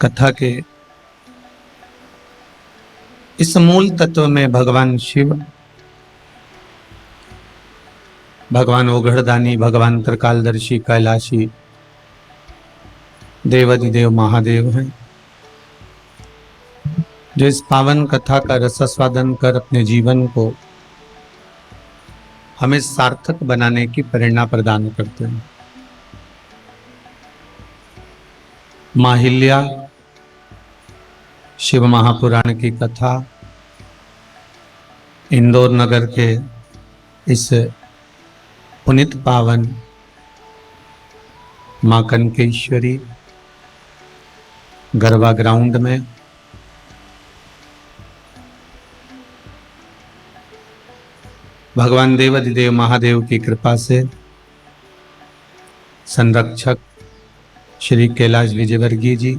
कथा के इस मूल तत्व में भगवान शिव, भगवान ओघड़दानी, भगवान त्रिकालदर्शी, कैलाशी, देवाधिदेव महादेव हैं, जो इस पावन कथा का रसास्वादन कर अपने जीवन को हमें सार्थक बनाने की प्रेरणा प्रदान करते हैं। माहिल्या शिव महापुराण की कथा इंदौर नगर के इस पुनित पावन मां कनकेश्वरी गरबा ग्राउंड में भगवान देवाधिदेव महादेव की कृपा से संरक्षक श्री कैलाश विजयवर्गीय जी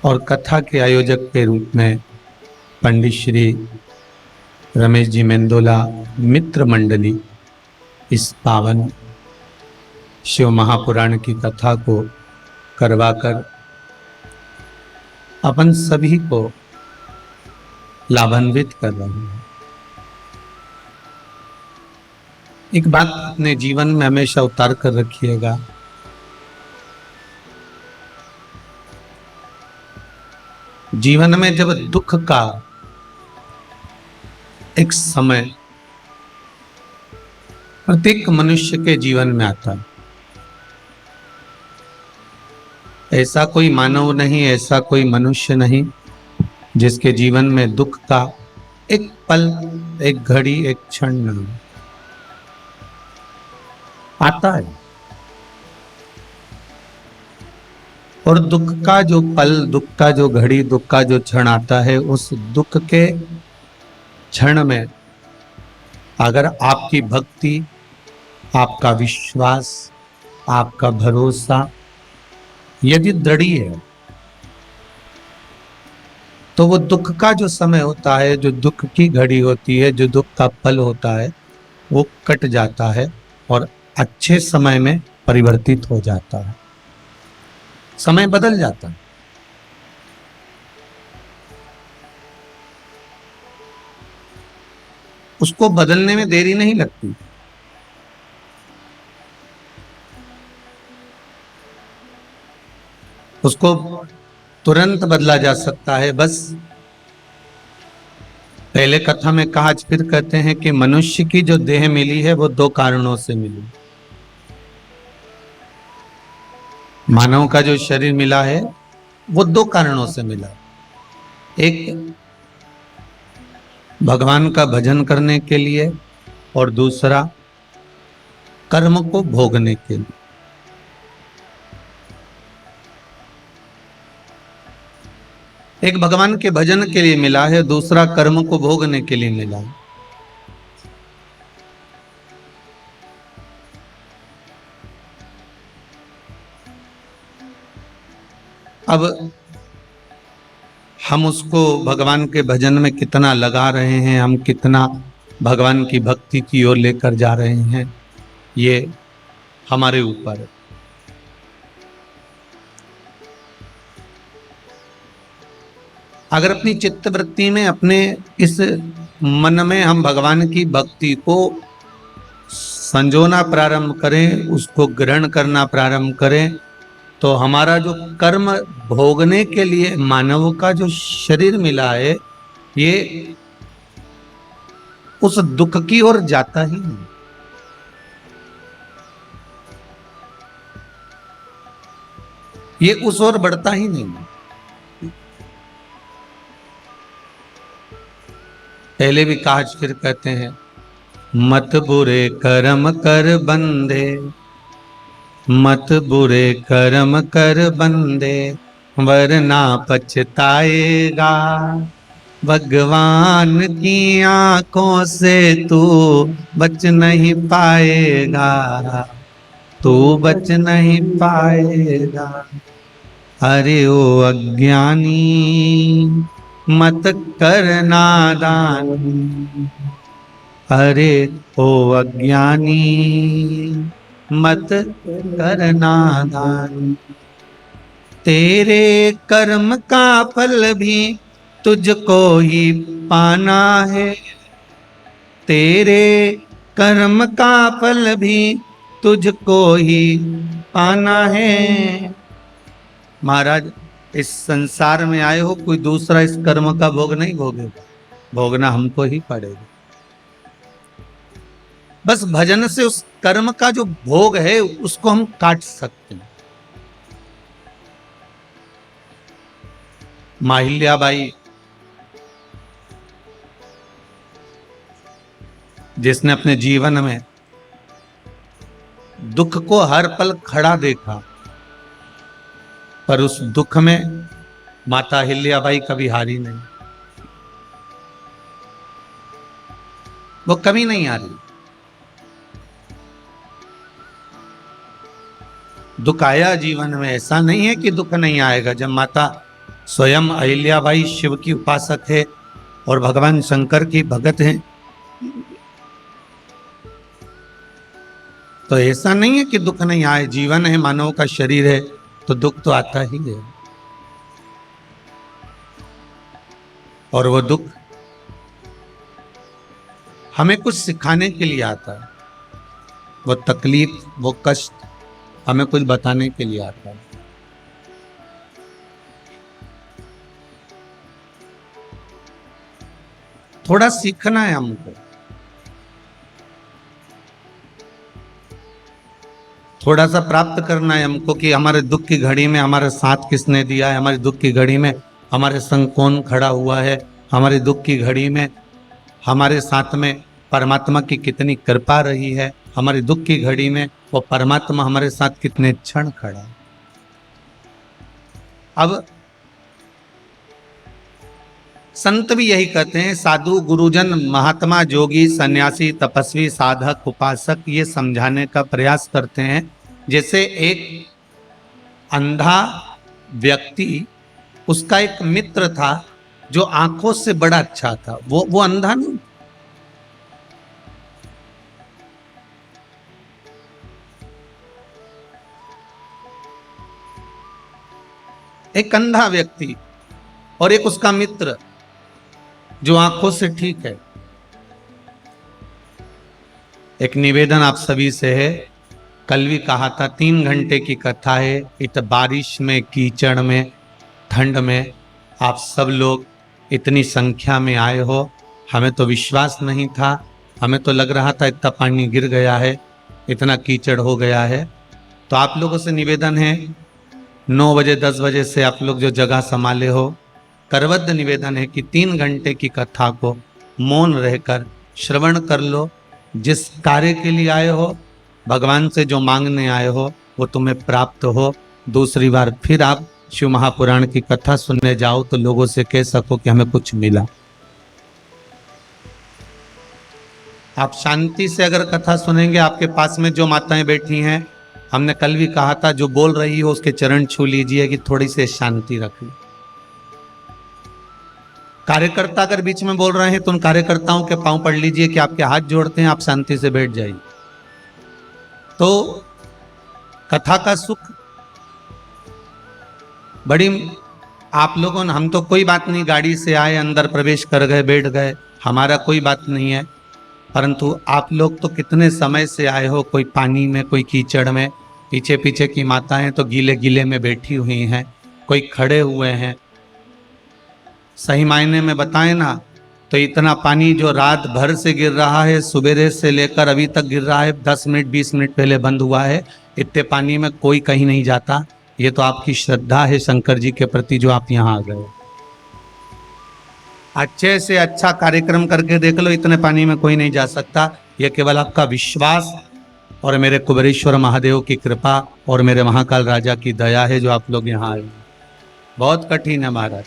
और कथा के आयोजक के रूप में पंडित श्री रमेश जी मेंदोला मित्र मंडली इस पावन शिव महापुराण की कथा को करवाकर अपन सभी को लाभान्वित कर रहे हैं। एक बात अपने जीवन में हमेशा उतार कर रखिएगा, जीवन में जब दुख का एक समय प्रत्येक मनुष्य के जीवन में आता है, ऐसा कोई मानव नहीं, ऐसा कोई मनुष्य नहीं जिसके जीवन में दुख का एक पल, एक घड़ी, एक क्षण न हो। आता है और दुख का जो पल, दुख का जो घड़ी, दुख का जो क्षण आता है, उस दुख के क्षण में अगर आपकी भक्ति, आपका विश्वास, आपका भरोसा यदि दृढ़ है तो वो दुख का जो समय होता है, जो दुख की घड़ी होती है, जो दुख का पल होता है, वो कट जाता है और अच्छे समय में परिवर्तित हो जाता है, समय बदल जाता है। उसको बदलने में देरी नहीं लगती। उसको तुरंत बदला जा सकता है। बस पहले कथा में कहा, आज फिर कहते हैं कि मनुष्य की जो देह मिली है वो दो कारणों से मिली। मानव का जो शरीर मिला है वो दो कारणों से मिला। एक भगवान का भजन करने के लिए और दूसरा कर्म को भोगने के लिए। एक भगवान के भजन के लिए मिला है, दूसरा कर्म को भोगने के लिए मिला है। अब हम उसको भगवान के भजन में कितना लगा रहे हैं, हम कितना भगवान की भक्ति की ओर लेकर जा रहे हैं, ये हमारे ऊपर है। अगर अपनी चित्तवृत्ति में, अपने इस मन में हम भगवान की भक्ति को संजोना प्रारंभ करें, उसको ग्रहण करना प्रारंभ करें, तो हमारा जो कर्म भोगने के लिए मानव का जो शरीर मिला है, ये उस दुख की ओर जाता ही नहीं। ये उस ओर बढ़ता ही नहीं। पहले भी कहा, फिर कहते हैं, मत बुरे कर्म कर बंदे, मत बुरे कर्म कर बंदे, वरना पछताएगा। भगवान की आंखों से तू बच नहीं पाएगा, तू बच नहीं पाएगा। अरे ओ अज्ञानी मत कर नादानी, अरे ओ अज्ञानी मत कर नादानी। तेरे कर्म का फल भी तुझको ही पाना है, तेरे कर्म का फल भी तुझको ही पाना है। महाराज, इस संसार में आए हो, कोई दूसरा इस कर्म का भोग नहीं भोगेगा, भोगना हमको ही पड़ेगा। बस भजन से उस कर्म का जो भोग है उसको हम काट सकते हैं। माहिल्याबाई, जिसने अपने जीवन में दुख को हर पल खड़ा देखा, पर उस दुख में माता हिल्याबाई कभी हारी नहीं, वो कभी नहीं हारी। दुख आया जीवन में, ऐसा नहीं है कि दुख नहीं आएगा। जब माता स्वयं अहिल्याबाई शिव की उपासक है और भगवान शंकर की भगत है, तो ऐसा नहीं है कि दुख नहीं आए। जीवन है, मानव का शरीर है, तो दुख तो आता ही है। और वो दुख हमें कुछ सिखाने के लिए आता है, वो तकलीफ, वो कष्ट हमें कुछ बताने के लिए आता है। थोड़ा सीखना है हमको, थोड़ा सा प्राप्त करना है हमको कि हमारे दुख की घड़ी में हमारा साथ किसने दिया है, हमारी दुख की घड़ी में हमारे संग कौन खड़ा हुआ है, हमारे दुख की घड़ी में हमारे साथ में परमात्मा की कितनी कृपा रही है, हमारी दुख की घड़ी में वो परमात्मा हमारे साथ कितने क्षण खड़ा है। अब संत भी यही कहते हैं, साधु, गुरुजन, महात्मा, जोगी, सन्यासी, तपस्वी, साधक, उपासक ये समझाने का प्रयास करते हैं जैसे एक अंधा व्यक्ति, उसका एक मित्र था जो आंखों से बड़ा अच्छा था, वो अंधा नहीं, एक अंधा व्यक्ति और एक उसका मित्र जो आंखों से ठीक है। एक निवेदन आप सभी से है, कल भी कहा था 3 घंटे की कथा है, इत बारिश में, कीचड़ में, ठंड में आप सब लोग इतनी संख्या में आए हो। हमें तो विश्वास नहीं था, हमें तो लग रहा था इतना पानी गिर गया है, इतना कीचड़ हो गया है। तो आप लोगों से निवेदन है, 9 बजे 10 बजे से आप लोग जो जगह संभाले हो, करबद्ध निवेदन है कि 3 घंटे की कथा को मौन रहकर श्रवण कर लो। जिस कार्य के लिए आए हो, भगवान से जो मांगने आए हो, वो तुम्हें प्राप्त हो। दूसरी बार फिर आप शिव महापुराण की कथा सुनने जाओ तो लोगों से कह सको कि हमें कुछ मिला। आप शांति से अगर कथा सुनेंगे, आपके पास में जो माताएं बैठी हैं, हमने कल भी कहा था, जो बोल रही हो उसके चरण छू लीजिए कि थोड़ी सी शांति रख ली। कार्यकर्ता अगर बीच में बोल रहे हैं तो उन कार्यकर्ताओं के पांव पड़ लीजिए कि आपके हाथ जोड़ते हैं, आप शांति से बैठ जाइए। तो कथा का सुख बड़ी, आप लोगों ने, हम तो कोई बात नहीं, गाड़ी से आए, अंदर प्रवेश कर गए, बैठ गए, हमारा कोई बात नहीं है। परंतु आप लोग तो कितने समय से आए हो, कोई पानी में, कोई कीचड़ में, पीछे पीछे की माताएं तो गीले गीले में बैठी हुई हैं, कोई खड़े हुए हैं। सही मायने में बताएं ना, तो इतना पानी जो रात भर से गिर रहा है, सुबह से लेकर अभी तक गिर रहा है, 10 मिनट 20 मिनट पहले बंद हुआ है, इतने पानी में कोई कहीं नहीं जाता। ये तो आपकी श्रद्धा है शंकर जी के प्रति जो आप यहाँ आ गए। अच्छे से अच्छा कार्यक्रम करके देख लो, इतने पानी में कोई नहीं जा सकता। ये केवल आपका विश्वास और मेरे कुबेरेश्वर महादेव की कृपा और मेरे महाकाल राजा की दया है जो आप लोग यहाँ आए। बहुत कठिन है महाराज,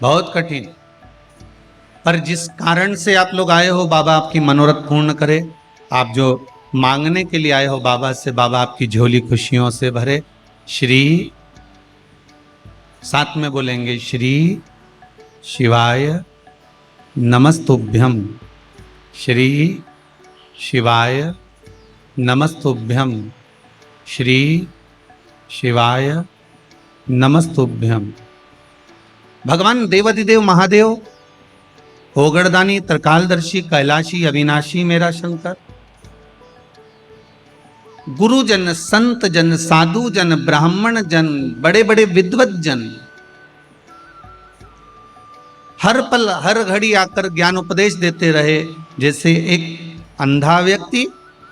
बहुत कठिन, पर जिस कारण से आप लोग आए हो, बाबा आपकी मनोरथ पूर्ण करे। आप जो मांगने के लिए आए हो बाबा से, बाबा आपकी झोली खुशियों से भरे। श्री, साथ में बोलेंगे, श्री शिवाय नमस्तुभ्यम, श्री शिवाय नमस्तुभ्यम, श्री शिवाय नमस्तुभ्यम। भगवान देवाधिदेव महादेव, होगड़दानी, त्रिकालदर्शी, कैलाशी, अविनाशी मेरा शंकर, गुरुजन, संत जन, साधु जन, ब्राह्मण जन, बड़े बड़े विद्वत जन हर पल हर घड़ी आकर ज्ञान उपदेश देते रहे। जैसे एक अंधा व्यक्ति,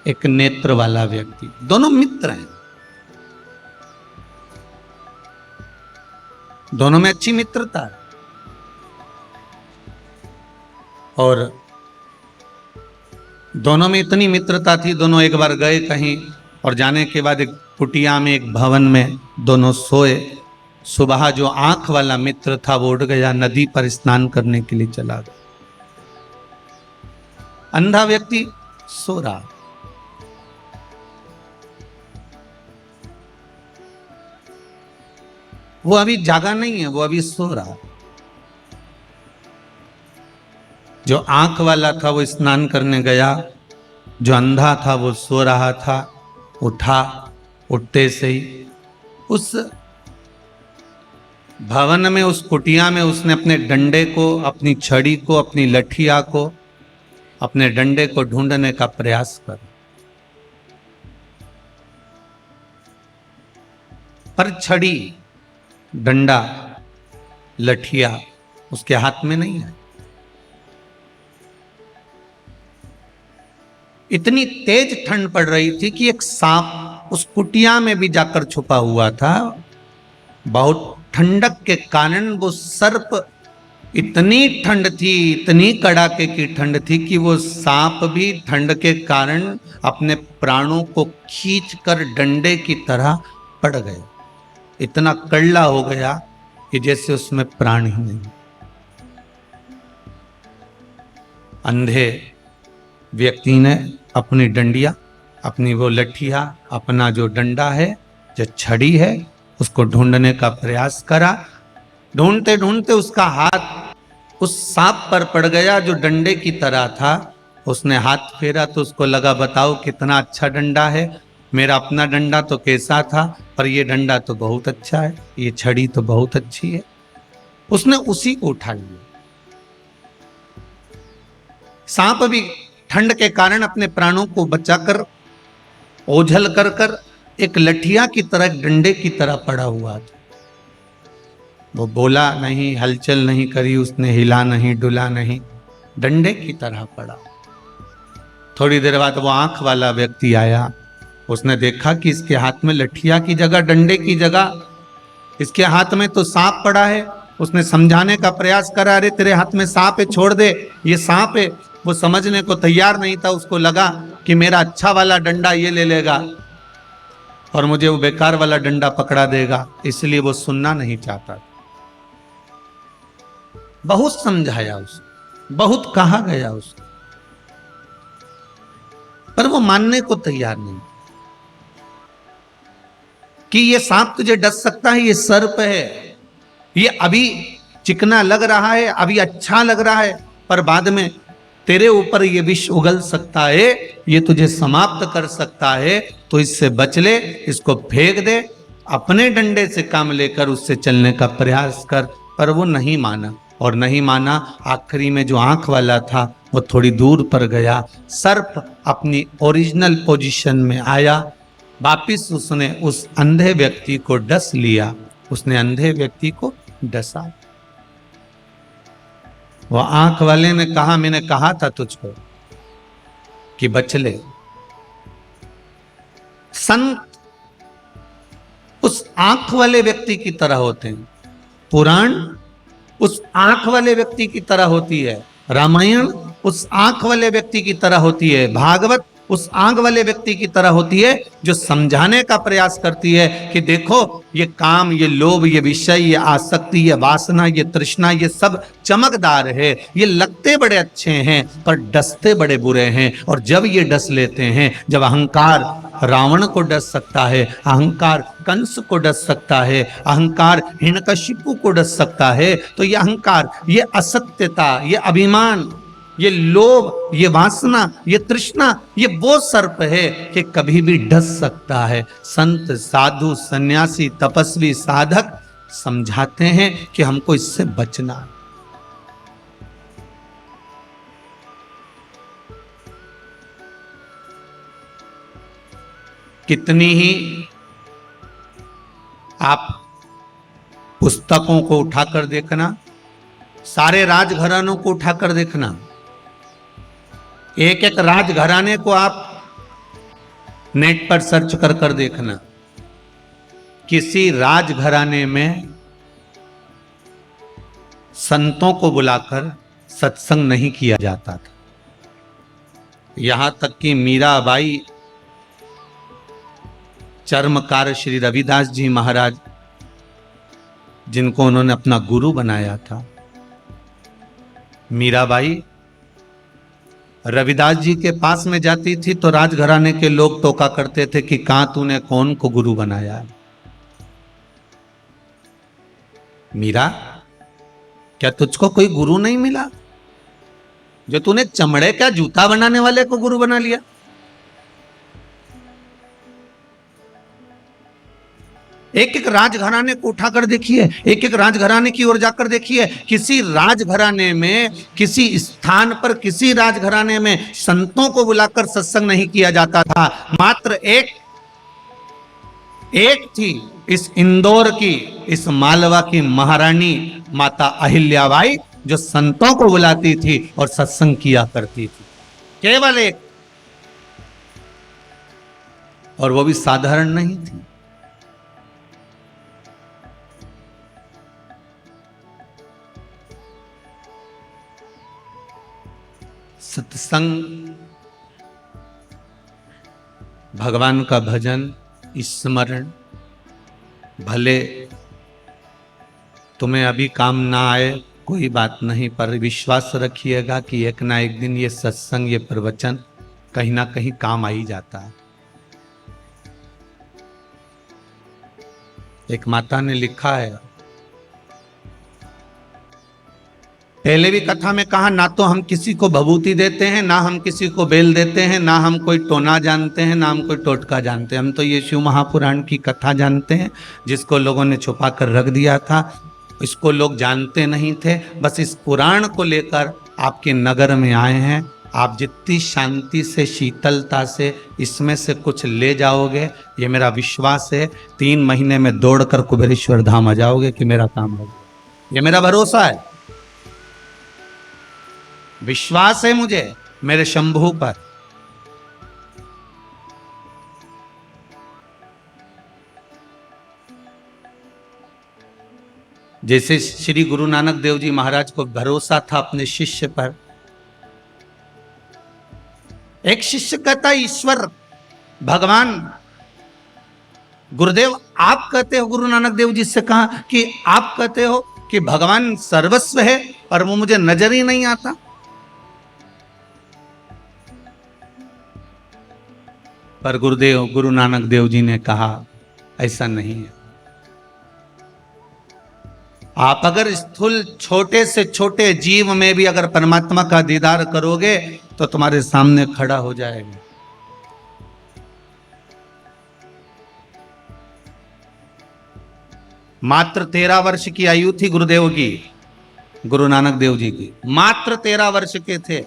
एक नेत्र वाला व्यक्ति, दोनों मित्र हैं, दोनों में अच्छी मित्रता है। और दोनों में इतनी मित्रता थी, दोनों एक बार गए कहीं और जाने के बाद एक कुटिया में, एक भवन में दोनों सोए। सुबह जो आंख वाला मित्र था वो उठ गया, नदी पर स्नान करने के लिए चला गया। अंधा व्यक्ति सो रहा। वो अभी जागा नहीं है, वो अभी सो रहा। जो आंख वाला था वो स्नान करने गया, जो अंधा था वो सो रहा था। उठा, उठते से ही उस भवन में, उस कुटिया में उसने अपने डंडे को, अपनी छड़ी को, अपनी लठिया को, अपने डंडे को ढूंढने का प्रयास कर, पर छड़ी, डंडा, लठिया उसके हाथ में नहीं है। इतनी तेज ठंड पड़ रही थी कि एक सांप उस कुटिया में भी जाकर छुपा हुआ था। बहुत ठंडक के कारण वो सर्प, इतनी ठंड थी, इतनी कड़ाके की ठंड थी कि वो सांप भी ठंड के कारण अपने प्राणों को खींचकर डंडे की तरह पड़ गया। इतना कड़ला हो गया कि जैसे उसमें प्राण ही नहीं। अंधे व्यक्ति ने अपनी डंडिया, अपनी वो लठिया, अपना जो डंडा है, जो छड़ी है, उसको ढूंढने का प्रयास करा। ढूंढते ढूंढते उसका हाथ उस सांप पर पड़ गया जो डंडे की तरह था। उसने हाथ फेरा तो उसको लगा, बताओ कितना अच्छा डंडा है। मेरा अपना डंडा तो कैसा था, पर ये डंडा तो बहुत अच्छा है, ये छड़ी तो बहुत अच्छी है। उसने उसी को उठा लिया। सांप भी ठंड के कारण अपने प्राणों को बचाकर, ओझल कर कर एक लठिया की तरह, डंडे की तरह पड़ा हुआ था। वो बोला नहीं, हलचल नहीं करी उसने, हिला नहीं, डुला नहीं, डंडे की तरह पड़ा। थोड़ी देर बाद वो आंख वाला व्यक्ति आया। उसने देखा कि इसके हाथ में लठिया की जगह, डंडे की जगह, इसके हाथ में तो सांप पड़ा है। उसने समझाने का प्रयास करा, अरे तेरे हाथ में सांप है, छोड़ दे, ये सांप है। वो समझने को तैयार नहीं था। उसको लगा कि मेरा अच्छा वाला डंडा ये ले लेगा और मुझे वो बेकार वाला डंडा पकड़ा देगा, इसलिए वो सुनना नहीं चाहता। बहुत समझाया उसको, बहुत कहा गया उसको, पर वो मानने को तैयार नहीं कि ये सांप तुझे डस सकता है, ये सर्प है, ये अभी चिकना लग रहा है, अभी अच्छा लग रहा है, पर बाद में तेरे ऊपर ये विष उगल सकता है, ये तुझे समाप्त कर सकता है। तो इससे बच ले, इसको फेंक दे, अपने डंडे से काम लेकर उससे चलने का प्रयास कर। पर वो नहीं माना, और नहीं माना। आखिरी में जो आंख वाला था वो थोड़ी दूर पर गया। सर्प अपनी ओरिजिनल पोजीशन में आया। वापिस उसने उस अंधे व्यक्ति को डस लिया। उसने अंधे व्यक्ति को डसा। वो आंख वाले ने कहा, मैंने कहा था तुझको कि बच ले। संत उस आंख वाले व्यक्ति की तरह होते हैं। पुराण उस आंख वाले व्यक्ति की तरह होती है। रामायण उस आंख वाले व्यक्ति की तरह होती है। भागवत उस आंख वाले व्यक्ति की तरह होती है जो समझाने का प्रयास करती है कि देखो, ये काम, ये लोभ, ये विषय, ये आसक्ति, ये वासना, ये तृष्णा, ये सब चमकदार है, ये लगते बड़े अच्छे हैं पर डसते बड़े बुरे हैं। और जब ये डस लेते हैं, जब अहंकार रावण को डस सकता है, अहंकार कंस को डस सकता है, अहंकार हिरण्यकशिपु को डस सकता है, तो ये अहंकार, ये असत्यता, ये अभिमान, ये लोभ, ये वासना, ये तृष्णा, ये वो सर्प है कि कभी भी डस सकता है। संत, साधु, सन्यासी, तपस्वी, साधक समझाते हैं कि हमको इससे बचना है। कितनी ही आप पुस्तकों को उठाकर देखना, सारे राजघरानों को उठाकर देखना, एक एक राजघराने को आप नेट पर सर्च कर कर देखना, किसी राजघराने में संतों को बुलाकर सत्संग नहीं किया जाता था। यहां तक कि मीराबाई, चर्मकार श्री रविदास जी महाराज, जिनको उन्होंने अपना गुरु बनाया था, मीराबाई रविदास जी के पास में जाती थी तो राजघराने के लोग टोका करते थे कि कहां तूने कौन को गुरु बनाया है। मीरा, क्या तुझको कोई गुरु नहीं मिला जो तूने चमड़े का जूता बनाने वाले को गुरु बना लिया? एक एक राजघराने को उठाकर देखिए, एक एक राजघराने की ओर जाकर देखिए। किसी राजघराने में, किसी स्थान पर, किसी राजघराने में संतों को बुलाकर सत्संग नहीं किया जाता था। मात्र एक थी, इस इंदौर की, इस मालवा की महारानी माता अहिल्याबाई, जो संतों को बुलाती थी और सत्संग किया करती थी। केवल एक, और वो भी साधारण नहीं थी। सत्संग, भगवान का भजन, स्मरण, भले तुम्हें अभी काम ना आए कोई बात नहीं, पर विश्वास रखिएगा कि एक ना एक दिन ये सत्संग, ये प्रवचन कहीं ना कहीं काम आ ही जाता है। एक माता ने लिखा है, पहले भी कथा में कहा, ना तो हम किसी को भभूति देते हैं, ना हम किसी को बेल देते हैं, ना हम कोई टोना जानते हैं, ना हम कोई टोटका जानते हैं। हम तो ये शिव महापुराण की कथा जानते हैं, जिसको लोगों ने छुपा कर रख दिया था। इसको लोग जानते नहीं थे। बस इस पुराण को लेकर आपके नगर में आए हैं। आप जितनी शांति से, शीतलता से इसमें से कुछ ले जाओगे, ये मेरा विश्वास है, 3 महीने में दौड़कर कुबेरेश्वर धाम आ जाओगे कि मेरा काम हो गया। ये मेरा भरोसा है, विश्वास है मुझे मेरे शंभू पर। जैसे श्री गुरु नानक देव जी महाराज को भरोसा था अपने शिष्य पर। एक शिष्य कहता, ईश्वर भगवान गुरुदेव, आप कहते हो, गुरु नानक देव जी से कहा कि आप कहते हो कि भगवान सर्वस्व है और वो मुझे नजर ही नहीं आता। पर गुरुदेव, गुरु नानक देव जी ने कहा, ऐसा नहीं है। आप अगर स्थूल छोटे से छोटे जीव में भी अगर परमात्मा का दीदार करोगे तो तुम्हारे सामने खड़ा हो जाएगा। मात्र 13 वर्ष की आयु थी गुरुदेव की, गुरु नानक देव जी की, मात्र 13 वर्ष के थे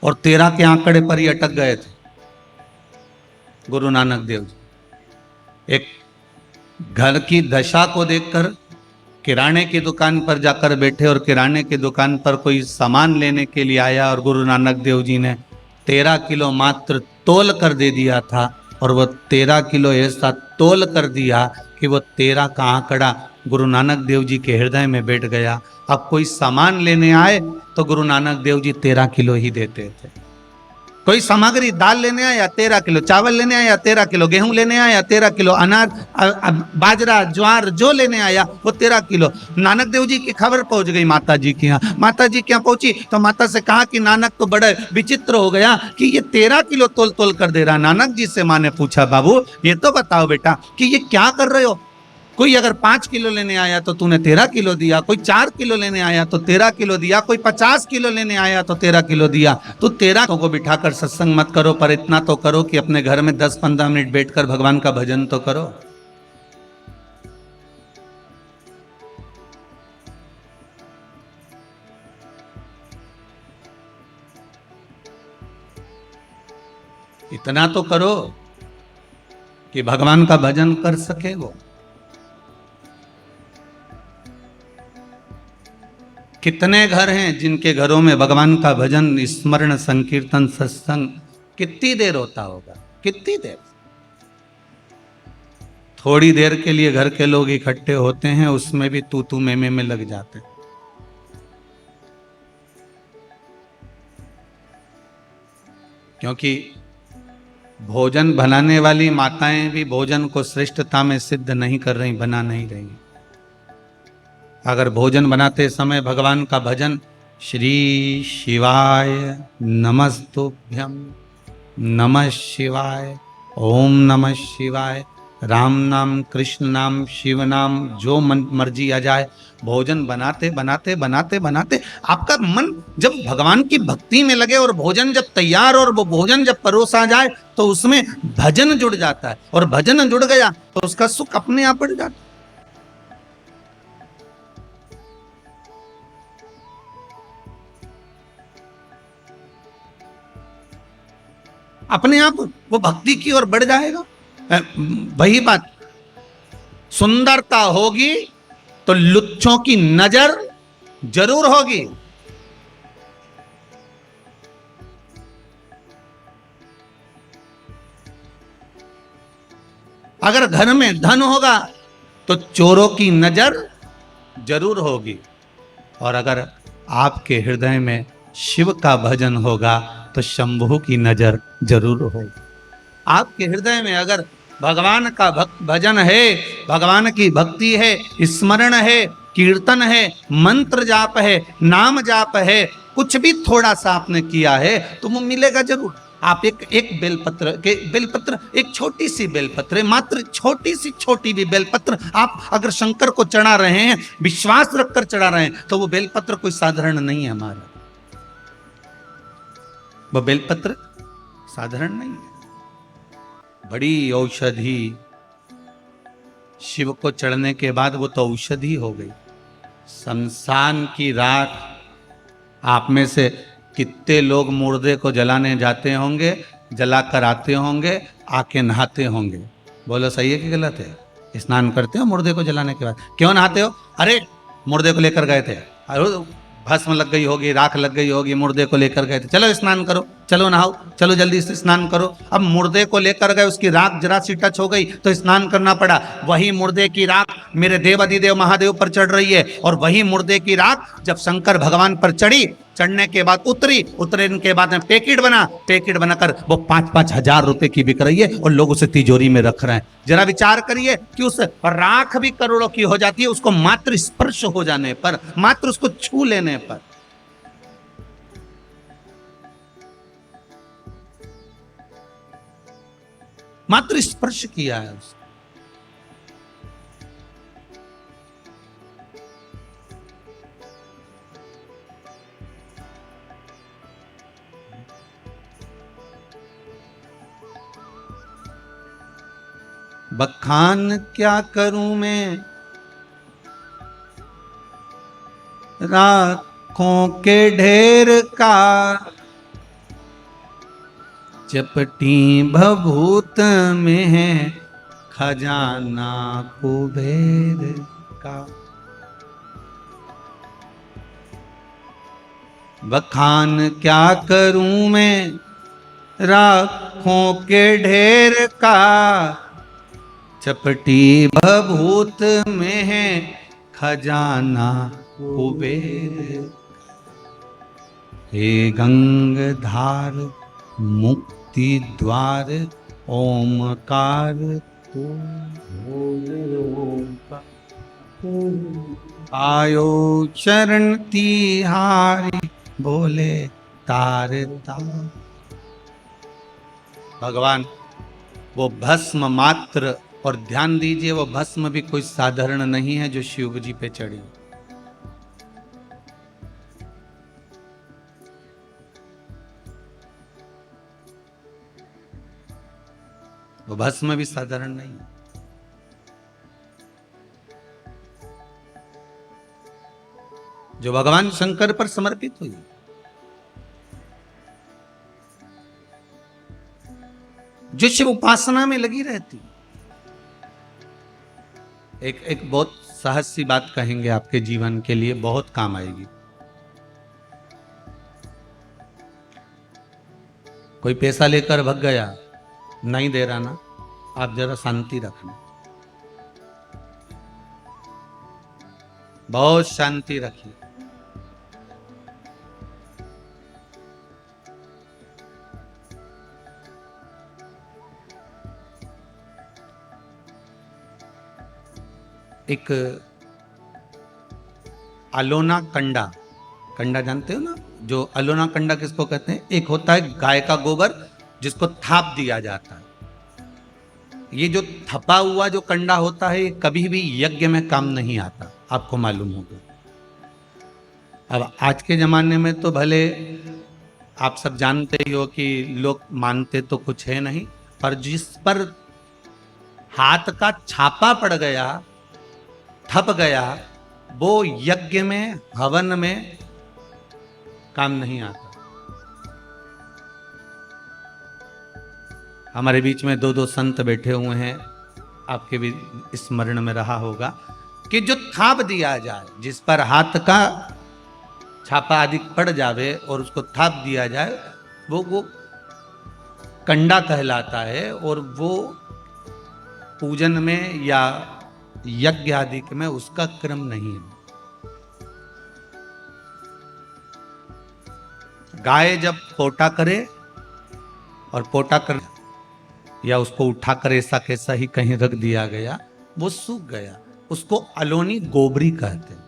और 13 के आंकड़े पर ही अटक गए थे गुरु नानक देव जी। एक घर की दशा को देखकर किराने की दुकान पर जाकर बैठे और किराने की दुकान पर कोई सामान लेने के लिए आया और गुरु नानक देव जी ने 13 किलो मात्र तोल कर दे दिया था। और वो 13 किलो ऐसा तोल कर दिया कि वो 13 का आंकड़ा गुरु नानक देव जी के हृदय में बैठ गया। अब कोई सामान लेने आए तो गुरु नानक देव जी 13 किलो ही देते थे। कोई सामग्री, दाल लेने आया 13 किलो, चावल लेने आया 13 किलो, गेहूं लेने आया 13 किलो, अनाज, बाजरा, ज्वार जो लेने आया वो 13 किलो। नानक देव जी की खबर पहुंच गई माता जी के यहाँ। माता जी के यहाँ पहुंची तो माता से कहा कि नानक तो बड़ा विचित्र हो गया कि ये 13 किलो तोल तोल कर दे रहा। नानक जी से माँ ने पूछा, बाबू ये तो बताओ बेटा कि ये क्या कर रहे हो? कोई अगर 5 किलो लेने आया तो तूने 13 किलो दिया, कोई 4 किलो लेने आया तो 13 किलो दिया, कोई 50 किलो लेने आया तो 13 किलो दिया। तो 13 को बिठाकर सत्संग मत करो, पर इतना तो करो कि अपने घर में 10-15 मिनट बैठकर भगवान का भजन तो करो। इतना तो करो कि भगवान का भजन कर सके वो। कितने घर हैं जिनके घरों में भगवान का भजन, स्मरण, संकीर्तन, सत्संग कितनी देर होता होगा? कितनी देर? थोड़ी देर के लिए घर के लोग इकट्ठे होते हैं, उसमें भी तू तू मैं में लग जाते हैं। क्योंकि भोजन बनाने वाली माताएं भी भोजन को श्रेष्ठता में सिद्ध नहीं कर रही, बना नहीं रही। अगर भोजन बनाते समय भगवान का भजन, श्री शिवाय नमस्तुभ्यम, नमः शिवाय, ओम नमः शिवाय, राम नाम, कृष्ण नाम, शिव नाम, जो मन मर्जी आ जाए, भोजन बनाते बनाते बनाते बनाते आपका मन जब भगवान की भक्ति में लगे और भोजन जब तैयार और वो भोजन जब परोसा जाए तो उसमें भजन जुड़ जाता है, और भजन जुड़ गया तो उसका सुख अपने आप बढ़ जाता है। अपने आप वो भक्ति की ओर बढ़ जाएगा। वही बात, सुंदरता होगी तो लुच्चों की नजर जरूर होगी। अगर घर में धन होगा तो चोरों की नजर जरूर होगी, और अगर आपके हृदय में शिव का भजन होगा तो शंभु की नजर जरूर होगी। आपके हृदय में अगर भगवान का भजन है, भगवान की भक्ति है, स्मरण है, कीर्तन है, मंत्र जाप है, नाम जाप है, कुछ भी थोड़ा सा आपने किया है तो वो मिलेगा जरूर। आप एक बेलपत्र, एक छोटी सी बेलपत्र, मात्र छोटी सी छोटी भी बेलपत्र आप अगर शंकर को चढ़ा रहे हैं, विश्वास रखकर चढ़ा रहे हैं, तो वो बेलपत्र कोई साधारण नहीं है हमारा। वो बेलपत्र साधारण नहीं है, बड़ी औषधि। शिव को चढ़ने के बाद वो तो औषधि हो गई। शमशान की राख, आप में से कितने लोग मुर्दे को जलाने जाते होंगे, जलाकर आते होंगे, आके नहाते होंगे? बोलो सही है कि गलत है? स्नान करते हो मुर्दे को जलाने के बाद? क्यों नहाते हो? अरे मुर्दे को लेकर गए थे, अरे भस्म लग गई होगी, राख लग गई होगी, मुर्दे को लेकर गए थे, चलो स्नान करो, चलो नहाओ, चलो जल्दी से स्नान करो। अब मुर्दे को लेकर गए, उसकी राख जरा सी टच हो गई तो स्नान करना पड़ा। वही मुर्दे की राख मेरे देव अधिदेव महादेव पर चढ़ रही है, और वही मुर्दे की राख जब शंकर भगवान पर चढ़ी, चढ़ने के बाद उतरने के बाद में पैकेट बनाकर वो 5-5 हजार रुपए की बिक रही है, और लोग उसे तिजोरी में रख रहे हैं। जरा विचार करिए कि उस राख भी करोड़ों की हो जाती है उसको मात्र स्पर्श हो जाने पर, मात्र उसको छू लेने पर। मात्र स्पर्श किया है उसको। बखान क्या करूं मैं राखों के ढेर का, चपटी भभूत में है खजाना कुबेर का। बखान क्या करूं मैं राखों के ढेर का, चपटी भभूत में है खजाना कुबेर। हे गंगधार मुक्ति द्वार ओमकार तू, आयो चरण तिहारी बोले तार तार। भगवान वो भस्म मात्र और ध्यान दीजिए वो भस्म भी कोई साधारण नहीं है जो शिव जी पे चढ़ी। वो भस्म भी साधारण नहीं है। जो भगवान शंकर पर समर्पित हुई, जो शिव उपासना में लगी रहती। एक बहुत सहज सी बात कहेंगे, आपके जीवन के लिए बहुत काम आएगी। कोई पैसा लेकर भग गया, नहीं दे रहा ना, आप जरा शांति रखना, बहुत शांति रखिए। एक अलोना कंडा, कंडा जानते हो ना, जो अलोना कंडा किसको कहते हैं? एक होता है गाय का गोबर जिसको थाप दिया जाता है। ये जो थपा हुआ जो कंडा होता है, ये कभी भी यज्ञ में काम नहीं आता, आपको मालूम होगा। अब आज के जमाने में तो भले आप सब जानते ही हो कि लोग मानते तो कुछ है नहीं, पर जिस पर हाथ का छापा पड़ गया, थप गया, वो यज्ञ में, हवन में काम नहीं आता। हमारे बीच में दो संत बैठे हुए हैं, आपके भी स्मरण में रहा होगा कि जो थाप दिया जाए, जिस पर हाथ का छापा आदि पड़ जावे और उसको थाप दिया जाए, वो कंडा कहलाता है। और वो पूजन में या यज्ञ आदि में उसका क्रम नहीं है। गाय जब पोटा करे, और पोटा कर या उसको उठाकर ऐसा कैसा ही कहीं रख दिया गया, वो सूख गया, उसको अलोनी गोबरी कहते हैं,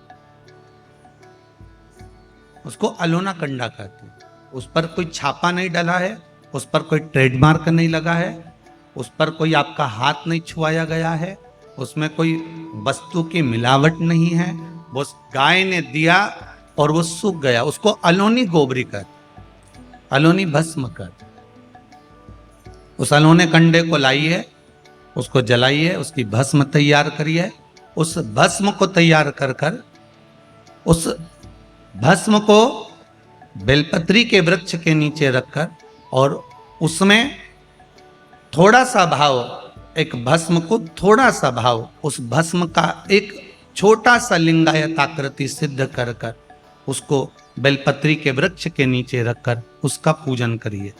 उसको अलोना कंडा कहते हैं। उस पर कोई छापा नहीं डला है, उस पर कोई ट्रेडमार्क नहीं लगा है, उस पर कोई आपका हाथ नहीं छुआया गया है, उसमें कोई वस्तु की मिलावट नहीं है। वो गाय ने दिया और वो सूख गया, उसको अलोनी गोबरी कहते, अलोनी भस्म कहते। उस अलोने कंडे को लाइए, उसको जलाइए, उसकी भस्म तैयार करिए। उस भस्म को तैयार कर कर उस भस्म को बेलपत्री के वृक्ष के नीचे रखकर, और उसमें थोड़ा सा भाव, एक भस्म को थोड़ा सा भाव, उस भस्म का एक छोटा सा लिंगायत आकृति सिद्ध कर कर उसको बेलपत्री के वृक्ष के नीचे रखकर उसका पूजन करिए।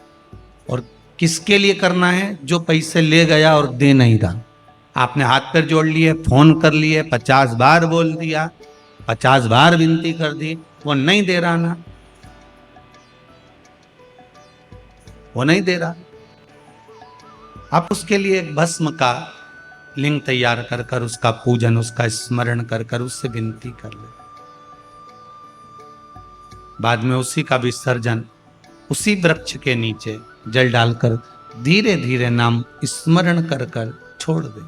और किसके लिए करना है? जो पैसे ले गया और दे नहीं रहा। आपने हाथ पैर जोड़ लिए, फोन कर लिए, 50 बार बोल दिया, 50 बार विनती कर दी, वो नहीं दे रहा ना, वो नहीं दे रहा। आप उसके लिए एक भस्म का लिंग तैयार कर कर उसका पूजन, उसका स्मरण कर कर उससे विनती कर ले। बाद में उसी का विसर्जन उसी वृक्ष के नीचे जल डालकर धीरे धीरे नाम स्मरण कर कर छोड़ दे।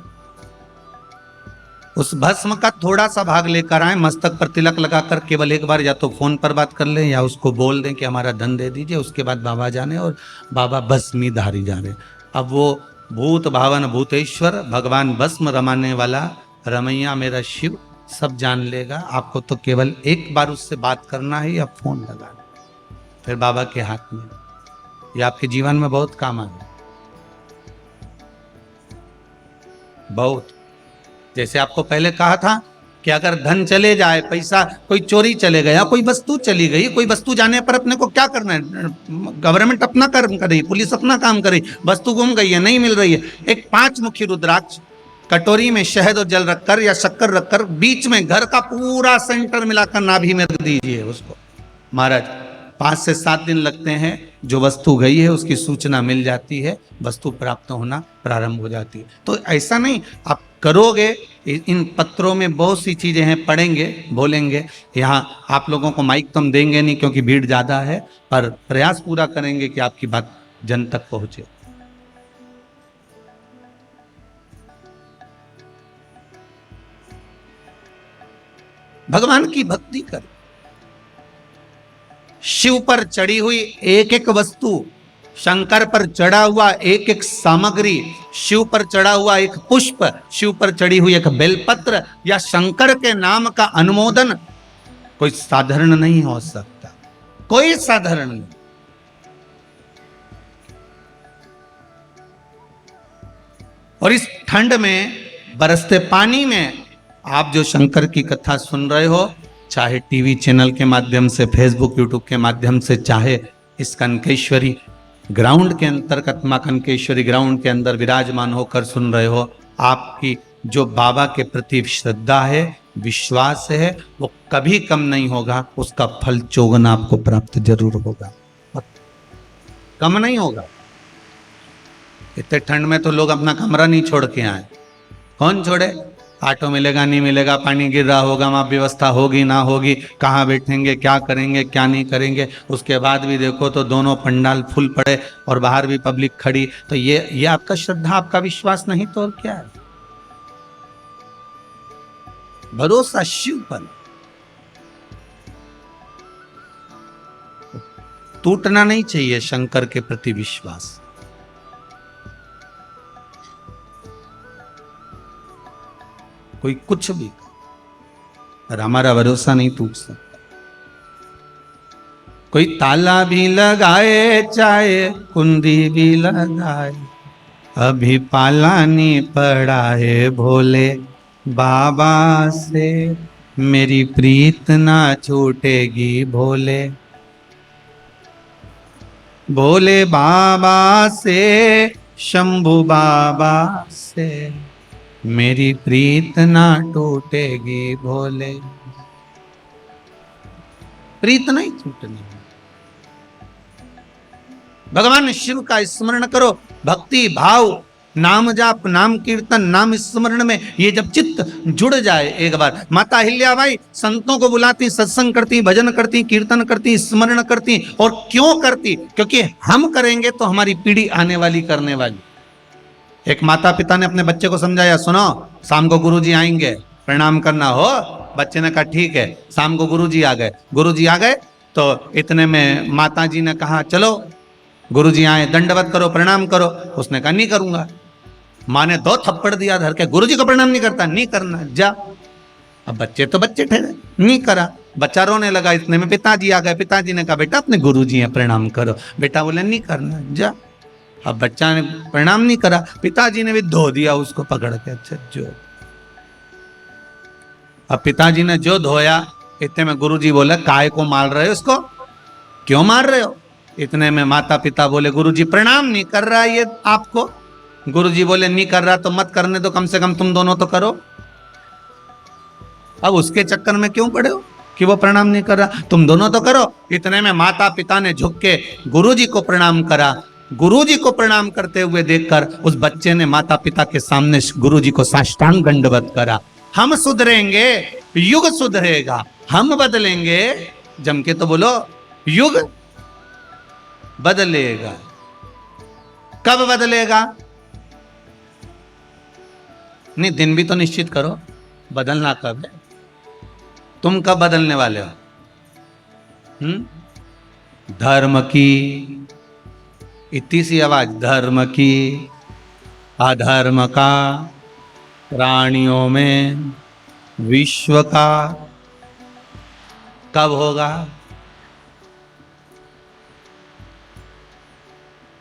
उस भस्म का थोड़ा सा भाग लेकर आए, मस्तक पर तिलक लगाकर केवल एक बार या तो फोन पर बात कर लें या उसको बोल दें कि हमारा धन दे दीजिए। उसके बाद बाबा जाने, और बाबा भस्मी धारी जाने। अब वो भूत भावन भूतेश्वर, भगवान भस्म रमाने वाला रमैया मेरा शिव सब जान लेगा। आपको तो केवल एक बार उससे बात करना है या फोन लगाना, फिर बाबा के हाथ में। ये आपके जीवन में बहुत काम आएगा, बहुत। जैसे आपको पहले कहा था कि अगर धन चले जाए, पैसा कोई चोरी चले गया, कोई वस्तु चली गई, कोई वस्तु जाने पर अपने को क्या करना है? गवर्नमेंट अपना कर्म कर रही, पुलिस अपना काम कर रही, वस्तु गुम गई है, नहीं मिल रही है, एक 5 मुखी रुद्राक्ष कटोरी में शहद और जल रखकर या शक्कर रखकर बीच में घर का पूरा सेंटर मिलाकर नाभि में रख दीजिए उसको। महाराज 5 से 7 दिन लगते हैं, जो वस्तु गई है उसकी सूचना मिल जाती है, वस्तु प्राप्त होना प्रारंभ हो जाती है। तो ऐसा नहीं, आप करोगे। इन पत्रों में बहुत सी चीजें हैं, पढ़ेंगे, बोलेंगे। यहाँ आप लोगों को माइक तो हम देंगे नहीं क्योंकि भीड़ ज्यादा है, पर प्रयास पूरा करेंगे कि आपकी बात जन तक पहुंचे। भगवान की भक्ति करें। शिव पर चढ़ी हुई एक एक वस्तु, शंकर पर चढ़ा हुआ एक एक सामग्री, शिव पर चढ़ा हुआ एक पुष्प, शिव पर चढ़ी हुई एक बेलपत्र या शंकर के नाम का अनुमोदन कोई साधारण नहीं हो सकता, कोई साधारण नहीं। और इस ठंड में बरसते पानी में आप जो शंकर की कथा सुन रहे हो, चाहे टीवी चैनल के माध्यम से, फेसबुक यूट्यूब के माध्यम से, चाहे इस कनकेश्वरी ग्राउंड के अंतर्गत मां कनकेश्वरी ग्राउंड के अंदर विराजमान होकर सुन रहे हो, आपकी जो बाबा के प्रति श्रद्धा है, विश्वास है, वो कभी कम नहीं होगा। उसका फल चौगुना आपको प्राप्त जरूर होगा, कम नहीं होगा। इतने ठंड में तो लोग अपना कमरा नहीं छोड़ के आए। कौन छोड़े? ऑटो मिलेगा नहीं मिलेगा, पानी गिर रहा होगा, वहां व्यवस्था होगी ना होगी, कहाँ बैठेंगे, क्या करेंगे, क्या नहीं करेंगे। उसके बाद भी देखो तो दोनों पंडाल फुल पड़े और बाहर भी पब्लिक खड़ी। तो ये आपका श्रद्धा, आपका विश्वास नहीं तो और क्या है? भरोसा शिव पर। टूटना नहीं चाहिए शंकर के प्रति विश्वास। कोई कुछ भी, पर हमारा भरोसा नहीं टूट सकता। कोई ताला भी लगाए, चाहे कुंडी भी लगाए, अभी पाला नहीं पड़ा है भोले बाबा से, मेरी प्रीत ना छूटेगी भोले। भोले बाबा से, शंभू बाबा से, मेरी प्रीत ना टूटेगी भोले। प्रीत नहीं टूटनी। भगवान शिव का स्मरण करो, भक्ति भाव, नाम जाप, नाम कीर्तन, नाम स्मरण में ये जब चित्त जुड़ जाए एक बार। माता अहिल्याबाई संतों को बुलाती, सत्संग करती, भजन करती, कीर्तन करती, स्मरण करती। और क्यों करती? क्योंकि हम करेंगे तो हमारी पीढ़ी आने वाली करने वाली। एक माता पिता ने अपने बच्चे को समझाया, सुनो शाम को गुरुजी आएंगे, प्रणाम करना हो। बच्चे ने कहा ठीक है। शाम को गुरुजी आ गए। गुरुजी आ गए तो इतने में माता जी ने कहा चलो गुरुजी आए, दंडवत करो, प्रणाम करो। उसने कहा नहीं करूंगा। माँ ने 2 थप्पड़ दिया धर के, गुरुजी को प्रणाम नहीं करता? नहीं करना, जा। अब बच्चे तो बच्चे ठहरे, नहीं करा। बच्चा रोने लगा। इतने में पिताजी आ गए। पिताजी ने कहा बेटा अपने गुरुजी हैं, प्रणाम करो। बेटा बोले नहीं करना, जा। अब बच्चा ने प्रणाम नहीं करा, पिताजी ने भी धो दिया उसको पकड़ के। अच्छा जो अब पिताजी ने जो धोया, इतने में गुरुजी बोले काय को मार रहे हो इसको, क्यों मार रहे हो? इतने में माता पिता बोले गुरुजी प्रणाम नहीं कर रहा ये आपको। गुरुजी बोले नहीं कर रहा तो मत करने दो, कम से कम तुम दोनों तो करो। अब उसके चक्कर में क्यों पड़े हो कि वो प्रणाम नहीं कर रहा? तुम दोनों तो करो। इतने में माता पिता ने झुक के गुरुजी को प्रणाम करा। गुरुजी को प्रणाम करते हुए देखकर उस बच्चे ने माता पिता के सामने गुरुजी को साष्टांग दंडवत करा। हम सुधरेंगे, युग सुधरेगा। हम बदलेंगे, जम के तो बोलो, युग बदलेगा। कब बदलेगा? नहीं, दिन भी तो निश्चित करो, बदलना कब है? तुम कब बदलने वाले हो? धर्म की इतनी सी आवाज, धर्म की, अधर्म का, प्राणियों में, विश्व का, कब होगा?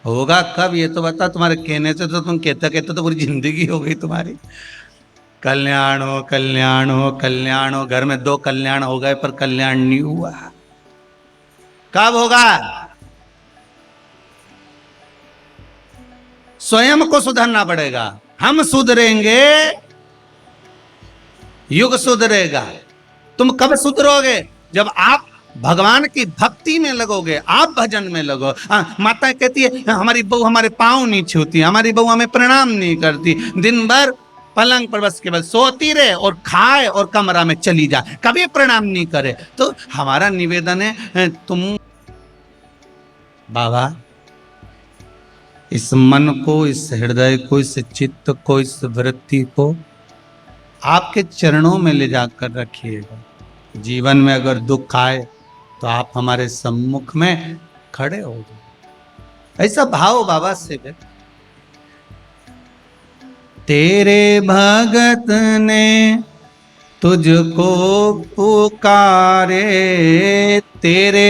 होगा कब ये तो बता। तुम्हारे कहने से तो तुम कहते कहते तो पूरी जिंदगी हो गई तुम्हारी। कल्याण हो, कल्याण हो, कल्याण हो। घर में 2 कल्याण हो गए पर कल्याण नहीं हुआ। कब होगा? स्वयं को सुधरना पड़ेगा। हम सुधरेंगे, युग सुधरेगा। तुम कब सुधरोगे? जब आप भगवान की भक्ति में लगोगे, आप भजन में लगो। माता कहती है हमारी बहू हमारे पांव नहीं छूती, हमारी बहू हमें प्रणाम नहीं करती, दिन भर पलंग पर बस केवल सोती रहे और खाए और कमरा में चली जाए, कभी प्रणाम नहीं करे। तो हमारा निवेदन है तुम बाबा इस मन को, इस हृदय को, इस चित्त को, इस वृत्ति को आपके चरणों में ले जाकर रखिएगा। जीवन में अगर दुख आए तो आप हमारे सम्मुख में खड़े हो जाओ। ऐसा भाव बाबा से व्यक्त। तेरे भगत ने तुझको पुकारे, तेरे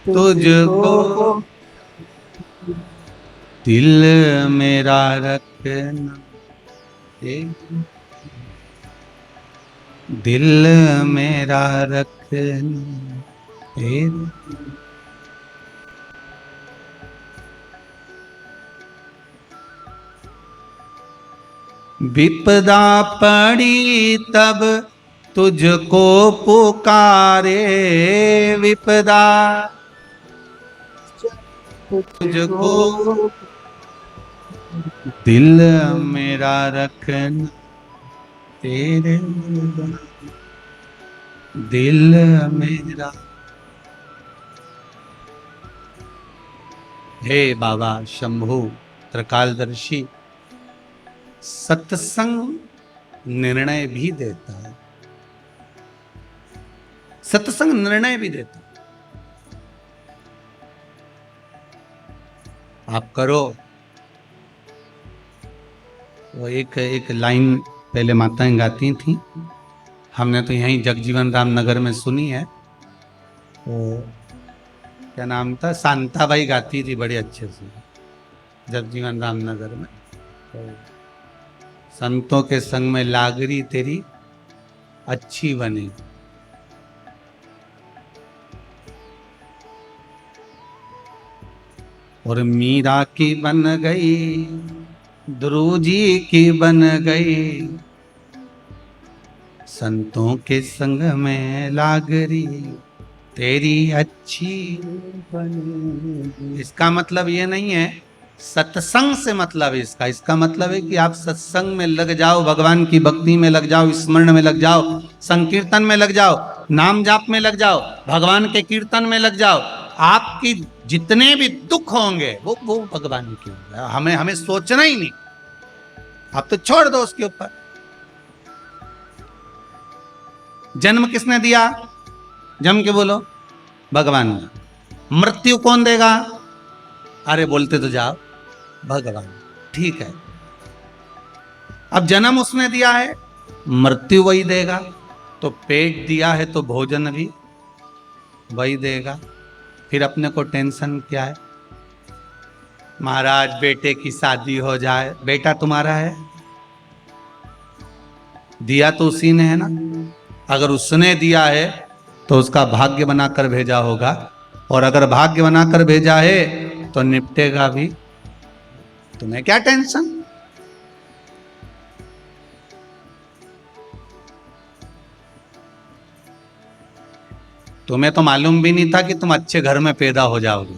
तुझको दिल मेरा रखना, दिल मेरा रखना तेरे। विपदा पड़ी तब तुझको पुकारे, विपदा तुझको दिल मेरा रखना तेरे, दिल मेरा। हे बाबा शंभु त्रिकालदर्शी, सत्संग निर्णय भी देता है, सत्संग निर्णय भी देता है। आप करो। वो एक लाइन पहले माताएं गाती थी, हमने तो यहीं जगजीवन राम नगर में सुनी है। वो क्या नाम था, शांताबाई गाती थी बड़े अच्छे से जगजीवन राम नगर में। तो संतों के संग में लागरी तेरी अच्छी बनी। और मीरा की बन गई, ध्रुव जी की बन गई, संतों के संग में लागरी तेरी अच्छी बनी। इसका मतलब ये नहीं है सत्संग से मतलब है इसका, इसका मतलब है कि आप सत्संग में लग जाओ, भगवान की भक्ति में लग जाओ, स्मरण में लग जाओ, संकीर्तन में लग जाओ, नाम जाप में लग जाओ, भगवान के कीर्तन में लग जाओ। आपकी जितने भी दुख होंगे वो भगवान के होंगे, हमें सोचना ही नहीं, आप तो छोड़ दो उसके ऊपर। जन्म किसने दिया, जम के बोलो, भगवान ने। मृत्यु कौन देगा, अरे बोलते तो जाओ, भगवान। ठीक है, अब जन्म उसने दिया है, मृत्यु वही देगा, तो पेट दिया है तो भोजन भी वही देगा। फिर अपने को टेंशन क्या है। महाराज बेटे की शादी हो जाए, बेटा तुम्हारा है, दिया तो उसी ने है ना। अगर उसने दिया है तो उसका भाग्य बनाकर भेजा होगा, और अगर भाग्य बनाकर भेजा है तो निपटेगा भी। तुम्हें क्या टेंशन। तुम्हें तो मालूम भी नहीं था कि तुम अच्छे घर में पैदा हो जाओगे।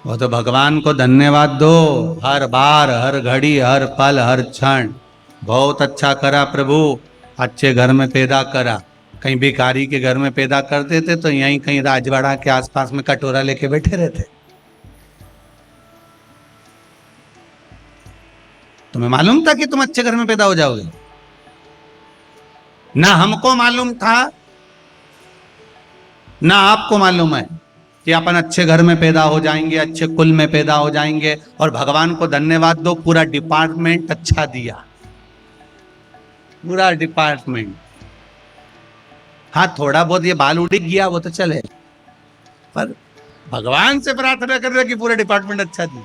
वो तो भगवान को धन्यवाद दो, हर बार, हर घड़ी, हर पल, हर क्षण बहुत अच्छा करा प्रभु, अच्छे घर में पैदा करा। कहीं भिखारी के घर में पैदा कर देते तो यहीं कहीं राजवाड़ा के आसपास में कटोरा लेके बैठे रहते। तुम्हें मालूम था कि तुम अच्छे घर में पैदा हो जाओगे? ना हमको मालूम था, ना आपको मालूम है कि अपन अच्छे घर में पैदा हो जाएंगे, अच्छे कुल में पैदा हो जाएंगे। और भगवान को धन्यवाद दो, पूरा डिपार्टमेंट अच्छा दिया, पूरा डिपार्टमेंट। हाँ थोड़ा बहुत ये बाल उड़ गया वो तो चले, पर भगवान से प्रार्थना कर रहे कि पूरा डिपार्टमेंट अच्छा दिया।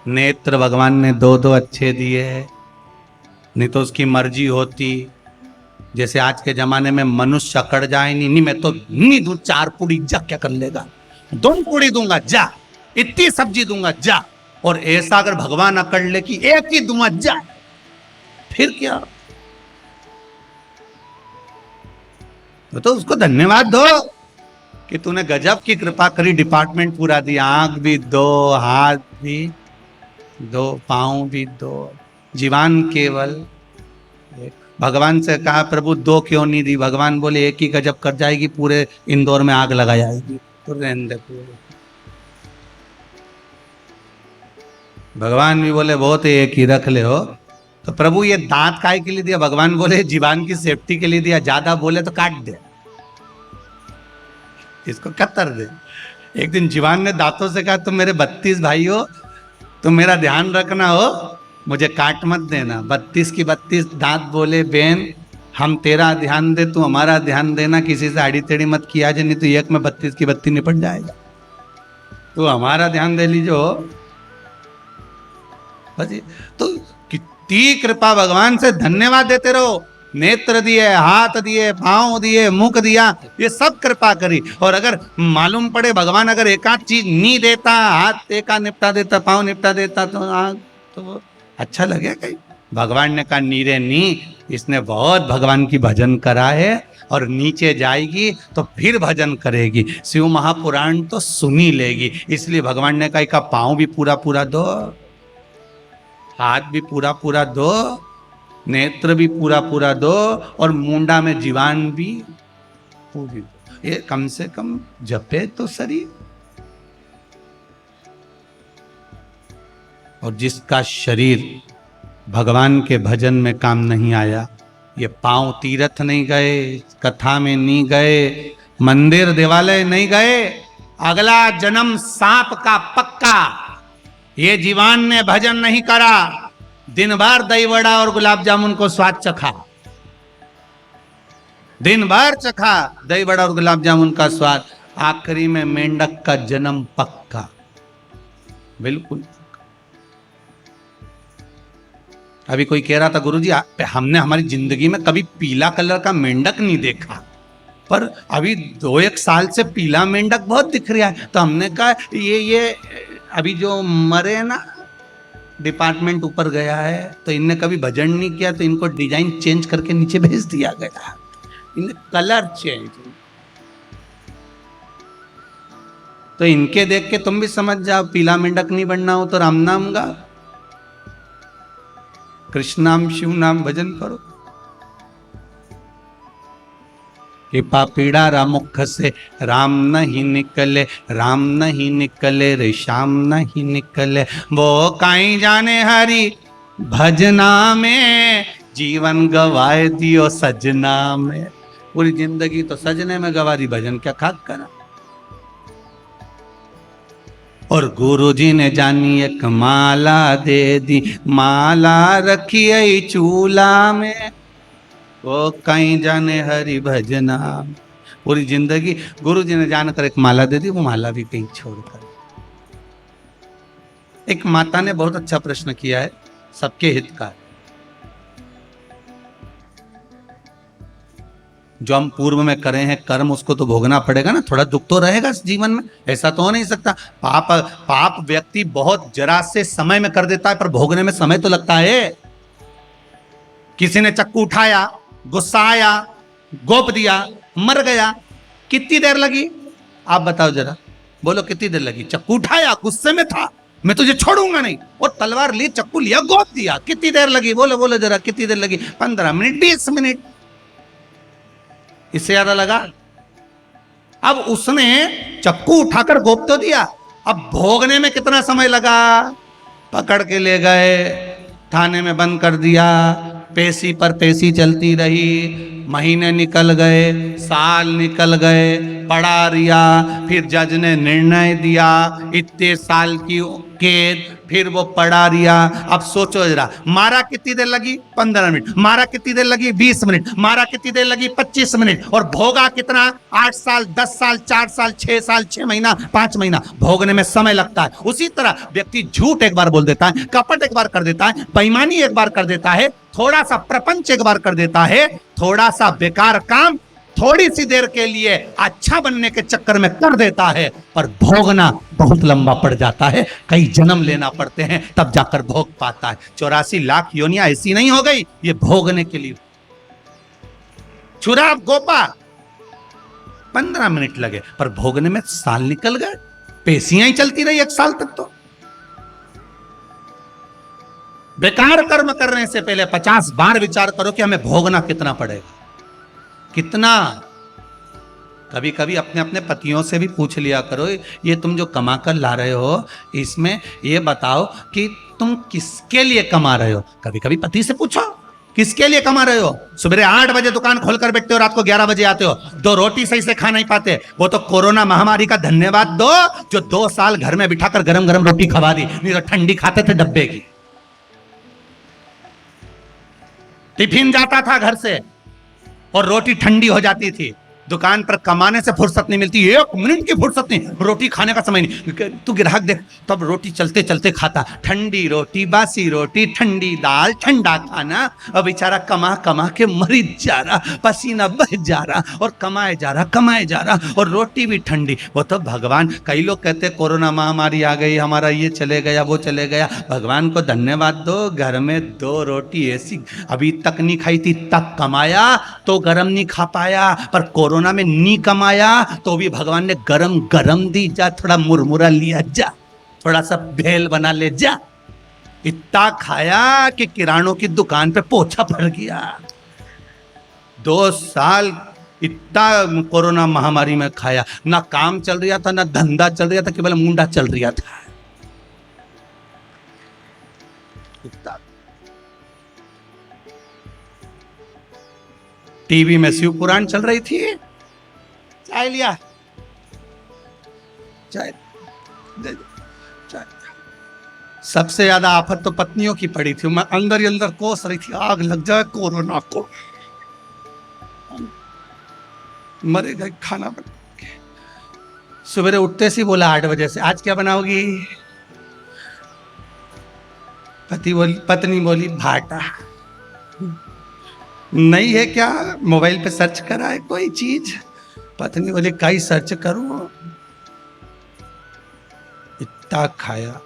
नेत्र भगवान ने दो दो अच्छे दिए, नहीं तो उसकी मर्जी होती। जैसे आज के जमाने में मनुष्य अकड़ जाए, नहीं मैं तो नहीं दूं, 4 पूड़ी जा, क्या कर लेगा, 2 पूड़ी दूंगा जा, इतनी सब्जी दूंगा जा। और ऐसा अगर भगवान अकड़ ले कि 1 ही दूंगा जा, फिर क्या। तो उसको धन्यवाद दो कि तूने गजब की कृपा करी, डिपार्टमेंट पूरा दिया, आंख भी 2, हाथ भी 2, पांव भी 2, जीवान केवल 1। भगवान से कहा प्रभु 2 क्यों नहीं दी, भगवान बोले 1 ही गजब कर जाएगी, पूरे इंदौर में आग लगा जाएगी, तो रहने दे पूरे। भगवान भी बोले बहुत 1 ही रख ले हो, तो प्रभु ये दांत काय के लिए दिया? भगवान बोले जीवान की सेफ्टी के लिए दिया, ज्यादा बोले तो काट दे, इसको कतर दे। एक दिन जीवान ने दांतों से कहा तुम मेरे 32 भाई हो, तुम मेरा ध्यान रखना हो, मुझे काट मत देना। 32 की 32 दांत बोले बेन हम तेरा ध्यान दे, तू हमारा ध्यान देना, किसी से आड़ी टेढ़ी मत किया जाए, नहीं तो एक में 32 की 32 निपट जाएगा, तू हमारा ध्यान दे लीजो। तो कितनी कृपा, भगवान से धन्यवाद देते रहो। नेत्र दिए, हाथ दिए, पांव दिए, मुख दिया, ये सब कृपा करी। और अगर मालूम पड़े भगवान अगर एकाध चीज नहीं देता, हाथ एका निपटा देता, पांव निपटा देता, तो अच्छा लगे कहीं? भगवान ने कहा नीरे नी, इसने बहुत भगवान की भजन करा है और नीचे जाएगी तो फिर भजन करेगी, शिव महापुराण तो सुनी लेगी। इसलिए भगवान ने कहा का पांव भी पूरा पूरा दो, हाथ भी पूरा पूरा दो, नेत्र भी पूरा पूरा दो, और मुंडा में जीवान भी पूरी दो। ये कम से कम जपे तो शरीर। और जिसका शरीर भगवान के भजन में काम नहीं आया, ये पांव तीर्थ नहीं गए, कथा में नहीं गए, मंदिर देवालय नहीं गए, अगला जन्म सांप का पक्का। ये जीवान ने भजन नहीं करा, दिन भर दही वड़ा और गुलाब जामुन को स्वाद चखा, दिन भर चखा दही वड़ा और गुलाब जामुन का स्वाद, आखिरी में मेंढक का जन्म पक्का, बिल्कुल। अभी कोई कह रहा था गुरुजी हमने हमारी जिंदगी में कभी पीला कलर का मेंढक नहीं देखा, पर अभी 2-1 साल से पीला मेंढक बहुत दिख रहा है। तो हमने कहा ये अभी जो मरे ना, डिपार्टमेंट ऊपर गया है, तो इनने कभी भजन नहीं किया, तो इनको डिजाइन चेंज करके नीचे भेज दिया गया, इन्हें कलर चेंज। तो इनके देख के तुम भी समझ जाओ, पीला मेंढक नहीं बनना हो तो राम नाम गा, कृष्ण नाम शिव नाम भजन करो। कि पापीड़ा रामुख से राम नहीं निकले, राम नहीं निकले रे श्याम नहीं निकले, वो काई जाने हरि भजना में, जीवन गवाए दियो सजना में। पूरी जिंदगी तो सजने में गवा दी, भजन क्या खाक करा। और गुरु जी ने जानी एक माला दे दी, माला रखी आई चूल्हा में, वो कहीं जाने हरि भजना। पूरी जिंदगी गुरु जी ने जानकर एक माला दे दी, वो माला भी कहीं छोड़कर। एक माता ने बहुत अच्छा प्रश्न किया है, सबके हित का। जो हम पूर्व में करे हैं कर्म, उसको तो भोगना पड़ेगा ना, थोड़ा दुख तो रहेगा जीवन में, ऐसा तो हो नहीं सकता। पाप व्यक्ति बहुत जरा से समय में कर देता है, पर भोगने में समय तो लगता है। किसी ने चक्कू उठाया, गुस्सा आया, गोप दिया, मर गया, कितनी देर लगी? आप बताओ जरा, बोलो कितनी देर लगी? चक्कू उठाया, गुस्से में था, मैं तुझे छोड़ूंगा नहीं, और तलवार ली, चक्कू लिया, गोप दिया, कितनी देर लगी? बोलो बोलो जरा, कितनी देर लगी? 15 मिनट, 20 मिनट, इससे ज्यादा लगा? अब उसने चक्कू उठाकर गोप तो दिया, अब भोगने में कितना समय लगा? पकड़ के ले गए, थाने में बंद कर दिया, पेशी पर पेशी चलती रही, महीने निकल गए, साल निकल गए, पड़ा रिया, फिर जज ने निर्णय दिया इतने साल की कैद, फिर वो पड़ा रिया। अब सोचो जरा, मारा कितनी देर लगी? 15 मिनट। मारा कितनी देर लगी? 20 मिनट। मारा कितनी देर लगी? 25 मिनट। और भोगा कितना? 8 साल, 10 साल, 4 साल, 6 साल, 6 महीना, 5 महीना। भोगने में समय लगता है। उसी तरह व्यक्ति झूठ एक बार बोल देता है, कपट एक बार कर देता है, बेईमानी एक बार कर देता है, थोड़ा सा प्रपंच एक बार कर देता है, थोड़ा सा बेकार काम थोड़ी सी देर के लिए अच्छा बनने के चक्कर में कर देता है, पर भोगना बहुत लंबा पड़ जाता है, कई जन्म लेना पड़ते हैं तब जाकर भोग पाता है। 84 लाख योनियां ऐसी नहीं हो गई ये भोगने के लिए। चुराव गोपा 15 मिनट लगे, पर भोगने में साल निकल गए, पेशियां ही चलती रही 1 साल तक। तो बेकार कर्म करने से पहले 50 बार विचार करो कि हमें भोगना कितना पड़ेगा, कितना। कभी कभी अपने अपने पतियों से भी पूछ लिया करो, ये तुम जो कमा कर ला रहे हो, इसमें ये बताओ कि तुम किसके लिए कमा रहे हो। कभी कभी पति से पूछो, किसके लिए कमा रहे हो। सुबह 8 बजे दुकान खोलकर बैठते हो, रात को 11 बजे आते हो, 2 रोटी सही से खा नहीं पाते। वो तो कोरोना महामारी का धन्यवाद दो, जो 2 साल घर में बिठाकर गरम गरम रोटी खवा दी, नहीं तो ठंडी खाते थे डब्बे की। टिफिन जाता था घर से और रोटी ठंडी हो जाती थी। दुकान पर कमाने से फुर्सत नहीं मिलती, 1 मिनट की फुर्सत नहीं, रोटी खाने का समय नहीं। तू ग्राहक देख, तब रोटी चलते चलते खाता, ठंडी रोटी, बासी रोटी, ठंडी दाल, ठंडा खाना। अब बेचारा कमा कमा के मरी जा रहा, पसीना बह जा रहा और कमाए जा रहा और रोटी भी ठंडी। वो तो भगवान, कई लोग कहते कोरोना महामारी आ गई, हमारा ये चले गया वो चले गया। भगवान को धन्यवाद दो, घर में 2 रोटी ऐसी अभी तक नहीं खाई थी, तक कमाया तो गरम नहीं खा पाया, पर कोरोना में नहीं कमाया तो भी भगवान ने गरम गरम दी, जा थोड़ा मुरमुरा लिया, जा थोड़ा सा भेल बना ले, जा। इतना खाया कि किरानों की दुकान पे पोछा पड़ गया। 2 साल इतना कोरोना महामारी में खाया, ना काम चल रहा था, ना धंधा चल रहा था, केवल मुंडा चल रहा था। टीवी में शिव पुराण चल रही थी, चाय लिया, चाय चाय। सबसे ज्यादा आफत तो पत्नियों की पड़ी थी। मैं अंदर ही अंदर कोस रही थी, आग लग जाए कोरोना को, मरे गए खाना बना के। सवेरे उठते से बोला 8 बजे से, आज क्या बनाओगी। पत्नी बोली भाटा। नहीं है क्या, मोबाइल पे सर्च करा है कोई चीज। पत्नी बोली कई सर्च करूं। इतना खाया,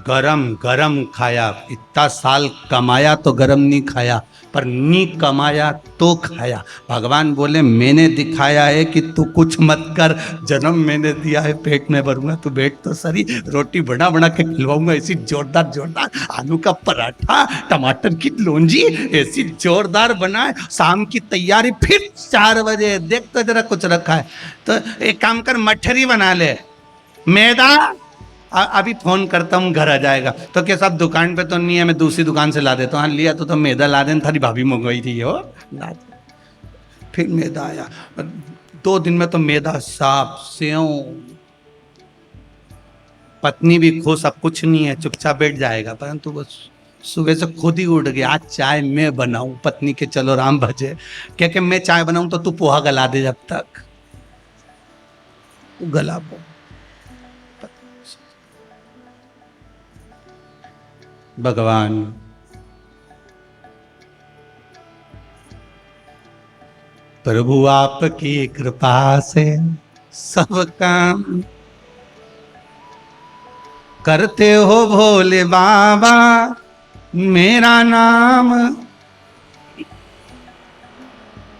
गरम गरम खाया। इतना साल कमाया तो गरम नहीं खाया, पर नहीं कमाया तो खाया। भगवान बोले मैंने दिखाया है कि तू कुछ मत कर, जन्म मैंने दिया है, पेट में भरूंगा, तू बैठ तो सही, रोटी बना बना के खिलवाऊंगा, ऐसी जोरदार जोरदार आलू का पराठा, टमाटर की लौंजी ऐसी जोरदार बनाए। शाम की तैयारी फिर 4 बजे, देख तो जरा कुछ रखा है। तो एक काम कर, मठरी बना ले, मैदा अभी फोन करता हूँ घर आ जाएगा। तो क्या सब दुकान पे तो नहीं है, मैं दूसरी दुकान से ला देता हूँ। हाँ लिया तो मैदा ला देना, थारी भाभी मंगवाई थी हो। फिर मैदा आया, 2 दिन में तो मैदा साफ सेव। पत्नी भी खुश, अब कुछ नहीं है, चुपचाप बैठ जाएगा। परंतु बस सुबह से खुद ही उठ गया, आज चाय मैं बनाऊं। पत्नी के चलो राम भजे, क्या कि मैं चाय बनाऊं तो तू पोहा गला दे, जब तक तू गला पो। भगवान प्रभु आपकी कृपा से सब काम करते हो भोले बाबा, मेरा नाम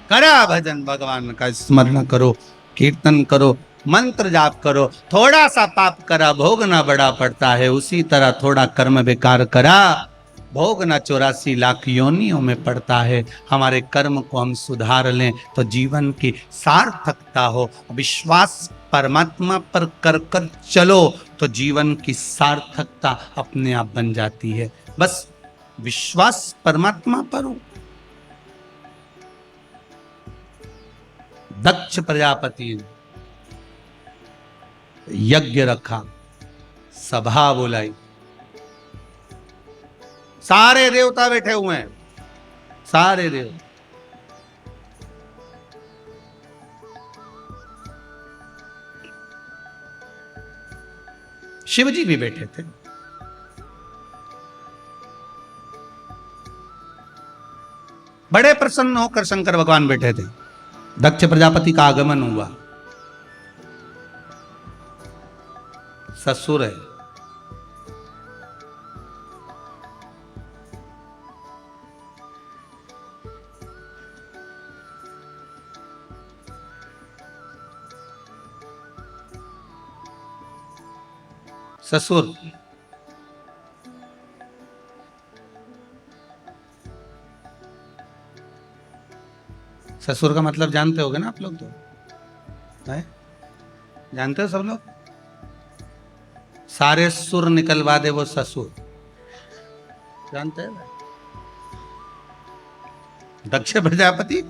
करा भजन। भगवान का स्मरण करो, कीर्तन करो, मंत्र जाप करो। थोड़ा सा पाप करा भोगना बड़ा पड़ता है, उसी तरह थोड़ा कर्म बेकार करा भोगना 84 लाख योनियों में पड़ता है। हमारे कर्म को हम सुधार लें तो जीवन की सार्थकता हो। विश्वास परमात्मा पर कर कर चलो तो जीवन की सार्थकता अपने आप बन जाती है। बस विश्वास परमात्मा पर हो। दक्ष प्रजापति यज्ञ रखा, सभा बुलाई, सारे देवता बैठे हुए हैं, सारे देव। शिव जी भी बैठे थे। बड़े प्रसन्न होकर शंकर भगवान बैठे थे। दक्ष प्रजापति का आगमन हुआ। ससुर है, ससुर ससुर का मतलब जानते होगे ना आप लोग। तो है? जानते हो सब लोग? सारे सुर निकलवा दे वो ससुर, जानते हैं? दक्ष प्रजापति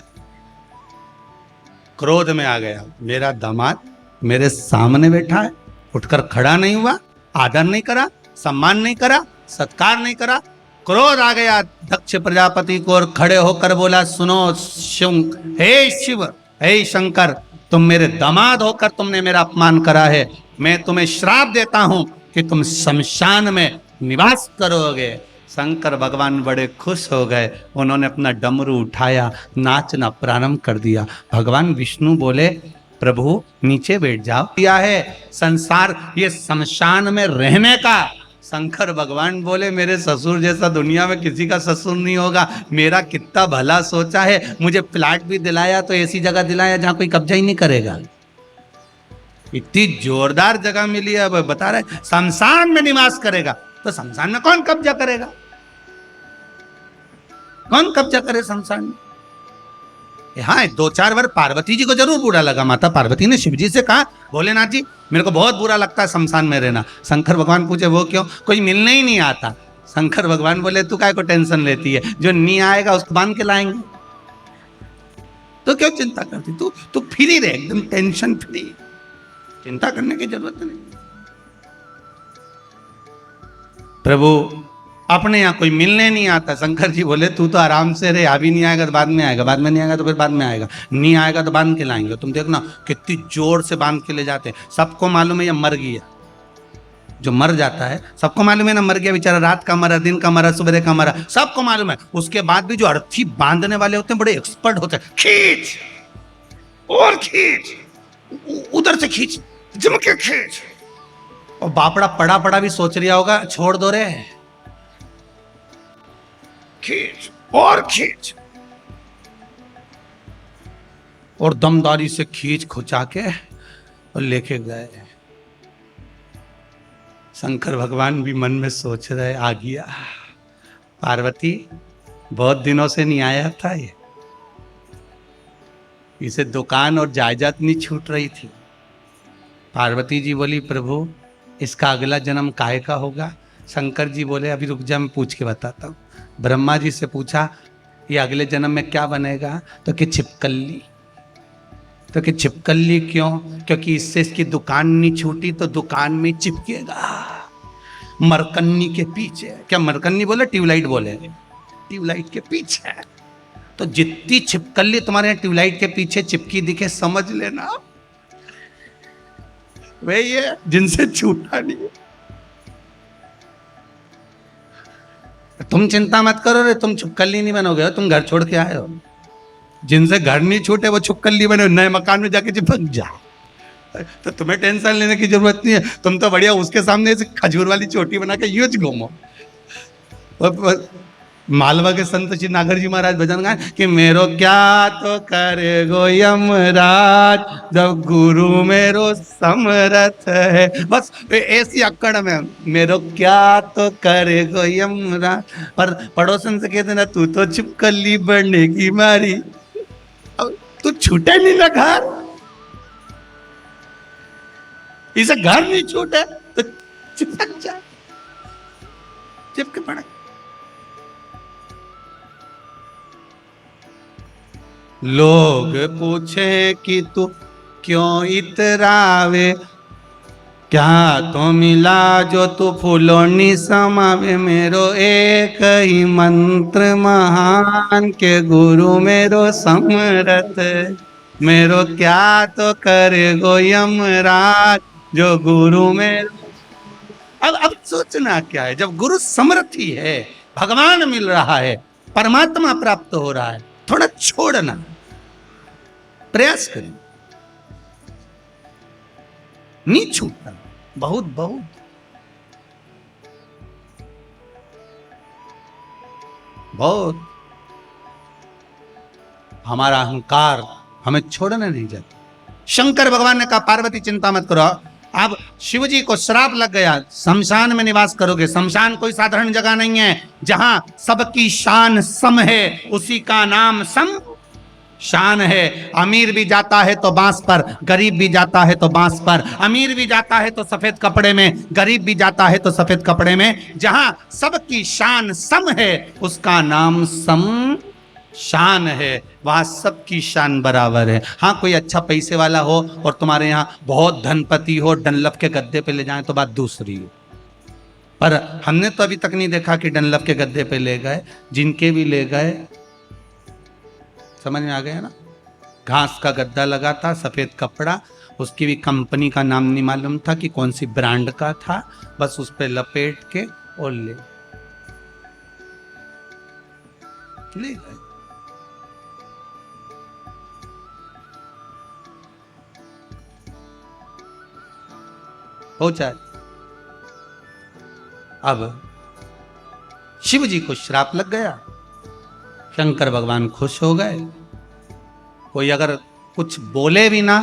क्रोध में आ गया, मेरा दामाद मेरे सामने बैठा है, उठकर खड़ा नहीं हुआ, आदर नहीं करा, सम्मान नहीं करा, सत्कार नहीं करा। क्रोध आ गया दक्ष प्रजापति को और खड़े होकर बोला, सुनो हे शिव, हे शंकर, तुम मेरे दामाद होकर तुमने मेरा अपमान करा है, मैं तुम्हें श्राप देता हूं कि तुम शमशान में निवास करोगे। शंकर भगवान बड़े खुश हो गए, उन्होंने अपना डमरू उठाया, नाचना प्रारंभ कर दिया। भगवान विष्णु बोले, प्रभु नीचे बैठ जाओ, क्या है संसार ये शमशान में रहने का। शंकर भगवान बोले, मेरे ससुर जैसा दुनिया में किसी का ससुर नहीं होगा, मेरा कितना भला सोचा है, मुझे प्लाट भी दिलाया तो ऐसी जगह दिलाया जहां कोई कब्जा ही नहीं करेगा। इतनी जोरदार जगह मिली है, अब बता रहे शमशान में निवास करेगा, तो शमशान में कौन कब्जा करेगा? कौन कब्जा करे शमशान में? हाँ, 2-4 बार पार्वती जी को जरूर बुरा लगा। माता पार्वती ने शिव जी से कहा, भोलेनाथ जी मेरे को बहुत बुरा लगता है शमशान में रहना। शंकर भगवान पूछे, वो क्यों? कोई मिलने ही नहीं आता। शंकर भगवान बोले, तू काय को टेंशन लेती है, जो नहीं आएगा उसको बांध के लाएंगे, तो क्यों चिंता करती? तू फ्री रहे, एकदम टेंशन फ्री, चिंता करने की जरूरत नहीं। प्रभु अपने यहाँ कोई मिलने नहीं आता। शंकर जी बोले, तू तो आराम से रहे, अभी नहीं आएगा तो बाद में आएगा, बाद में नहीं आएगा तो फिर बाद में आएगा, नहीं आएगा तो बांध के लाएंगे। तुम देखना कितनी जोर से बांध के ले जाते हैं। सबको मालूम है ये मर गया, जो मर जाता है सबको मालूम है ना, मर गया बेचारा, रात का मरा, दिन का मरा, सुबह का मरा, सबको मालूम है। उसके बाद भी जो अर्थी बांधने वाले होते हैं बड़े एक्सपर्ट होते हैं, खींच और खींच, उधर से खींच, जम के खींच। और बापड़ा पड़ा पड़ा भी सोच रहा होगा, छोड़ दो रे, खींच और खींच, और दमदारी से खींच खुचा के और लेके गए। शंकर भगवान भी मन में सोच रहे, आ गया पार्वती, बहुत दिनों से नहीं आया था ये, इसे दुकान और जायदाद नहीं छूट रही थी। पार्वती जी बोली, प्रभु इसका अगला जन्म काहे का होगा? शंकर जी बोले, अभी रुक जा, मैं पूछ के बताता हूँ। ब्रह्मा जी से पूछा, ये अगले जन्म में क्या बनेगा? तो कि छिपकली। तो कि छिपकली क्यों? क्योंकि इससे इसकी दुकान नहीं छूटी तो दुकान में चिपकेगा मरकन्नी के पीछे। क्या मरकन्नी बोले? ट्यूबलाइट बोले, ट्यूबलाइट के पीछे। तो जितनी छिपकली तुम्हारे यहाँ ट्यूबलाइट के पीछे चिपकी दिखे, समझ लेना वे ये जिनसे छूटा नहीं। तुम चिंता मत करो रे, तुम छुपकली नहीं बनोगे, तुम घर छोड़ के आए हो। जिनसे घर नहीं छूटे वो छुपकली बने, नए मकान में जाके चिपक जा, तो तुम्हें टेंशन लेने की जरूरत नहीं है। तुम तो बढ़िया उसके सामने ऐसे खजूर वाली चोटी बना के यूज घूमो। मालवा के संत श्री नागर जी महाराज भजन गाए कि मेरो क्या तो करे गो यमराज, जब गुरु मेरो समरथ है। बस ऐसी अक्कड़ में मेरो क्या तो करे गो यमराज। पर पड़ोसन से कहते ना, तू तो छिपकली बनने की मारी, अब तू छूटे नहीं ना घर, इसे घर नहीं छूटे तो चिपक जा, चिपके पड़े। लोग पूछे कि तू क्यों इतरावे, क्या तो मिला जो तू फूलों समावे। मेरो एक ही मंत्र महान के गुरु मेरो समरथ, मेरो क्या तो करे गो यमराज, जो गुरु मेरो। अब सोचना क्या है, जब गुरु समर्थी है, भगवान मिल रहा है, परमात्मा प्राप्त हो रहा है, थोड़ा छोड़ना, प्रयास करें, नहीं छूटना। बहुत बहुत बहुत हमारा अहंकार हमें छोड़ने नहीं जाता। शंकर भगवान ने कहा, पार्वती चिंता मत करो, अब शिव जी को श्राप लग गया, शमशान में निवास करोगे। शमशान कोई साधारण जगह नहीं है, जहां सबकी शान सम है, उसी का नाम सम शान है। अमीर भी जाता है तो बांस पर, गरीब भी जाता है तो बांस पर। अमीर भी जाता है तो सफेद कपड़े में, गरीब भी जाता है तो सफेद कपड़े में। जहां सबकी शान सम है उसका नाम सम शान है, वहां सबकी शान बराबर है। हाँ, कोई अच्छा पैसे वाला हो और तुम्हारे यहाँ बहुत धनपति हो, डनलप के गद्दे पे ले जाए तो बात दूसरी है। पर हमने तो अभी तक नहीं देखा कि डनलप के गद्दे पे ले गए। जिनके भी ले गए, समझ में आ गया ना, घास का गद्दा लगा था, सफेद कपड़ा, उसकी भी कंपनी का नाम नहीं मालूम था कि कौन सी ब्रांड का था, बस उस पे लपेट के और ले गए। हो जाए। अब शिव जी को श्राप लग गया, शंकर भगवान खुश हो गए। कोई अगर कुछ बोले भी ना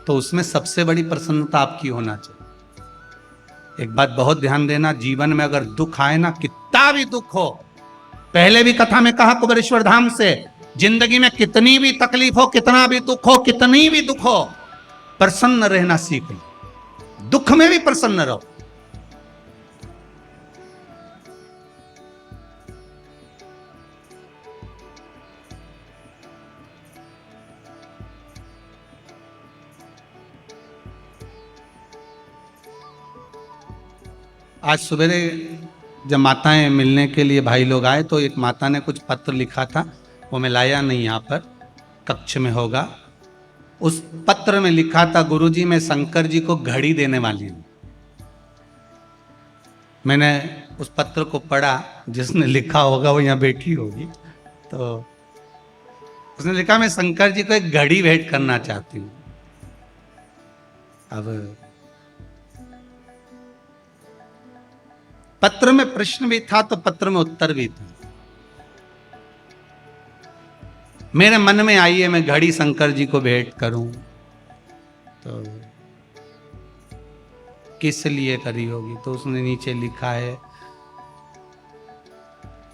तो उसमें सबसे बड़ी प्रसन्नता आपकी होना चाहिए। एक बात बहुत ध्यान देना, जीवन में अगर दुख आए ना, कितना भी दुख हो, पहले भी कथा में कहा कुबेरेश्वर धाम से, जिंदगी में कितनी भी तकलीफ हो, कितना भी दुख हो, कितनी भी दुख हो, प्रसन्न रहना सीख लो। दुख में भी प्रसन्न रहो। आज सवेरे जब माताएं मिलने के लिए भाई लोग आए तो एक माता ने कुछ पत्र लिखा था, वो मैं लाया नहीं, यहाँ पर कक्ष में होगा। उस पत्र में लिखा था, गुरुजी मैं शंकर जी को घड़ी देने वाली हूं। मैंने उस पत्र को पढ़ा, जिसने लिखा होगा वो यहाँ बैठी होगी, तो उसने लिखा मैं शंकर जी को एक घड़ी भेंट करना चाहती हूँ। अब पत्र में प्रश्न भी था तो पत्र में उत्तर भी था। मेरे मन में आई है मैं घड़ी शंकर जी को भेंट करूं, तो किस लिए करी होगी? तो उसने नीचे लिखा है,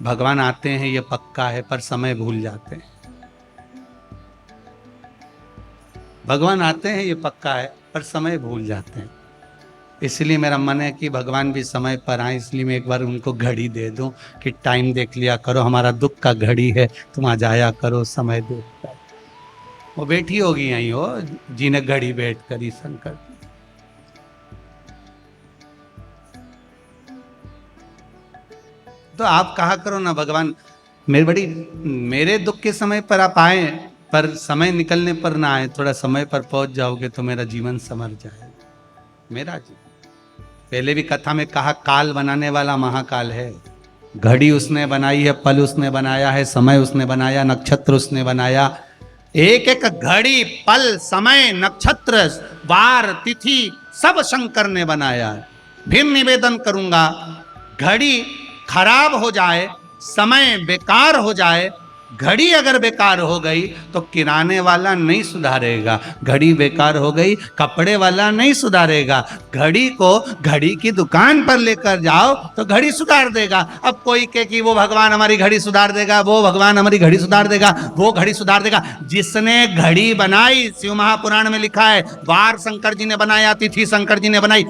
भगवान आते हैं ये पक्का है पर समय भूल जाते हैं। भगवान आते हैं ये पक्का है पर समय भूल जाते हैं। इसलिए मेरा मन है कि भगवान भी समय पर आए, इसलिए मैं एक बार उनको घड़ी दे दूं कि टाइम देख लिया करो, हमारा दुख का घड़ी है, तुम आ जाया करो समय देख कर। वो बैठी होगी यहीं हो जिन्हें घड़ी बैठ करी शंकर। तो आप कहा करो ना, भगवान मेरे दुख के समय पर आप आए, पर समय निकलने पर ना आए, थोड़ा समय पर पहुंच जाओगे तो मेरा जीवन संवर जाएगा। मेरा जीवन, पहले भी कथा में कहा, काल बनाने वाला महाकाल है। घड़ी उसने बनाई है, पल उसने बनाया है, समय उसने बनाया, नक्षत्र उसने बनाया। एक एक घड़ी, पल, समय, नक्षत्र, वार, तिथि सब शंकर ने बनाया है। फिर निवेदन करूंगा, घड़ी खराब हो जाए, समय बेकार हो जाए, घड़ी अगर बेकार हो गई तो किराने वाला नहीं सुधारेगा, घड़ी बेकार हो गई कपड़े वाला नहीं सुधारेगा, घड़ी को घड़ी की दुकान पर लेकर जाओ तो घड़ी सुधार देगा। अब कोई कहे कि वो भगवान हमारी घड़ी सुधार देगा, वो भगवान हमारी घड़ी सुधार देगा, वो घड़ी सुधार देगा। जिसने घड़ी बनाई, शिव महापुराण में लिखा है, वार शंकर जी ने बनाया, तिथि शंकर जी ने बनाई,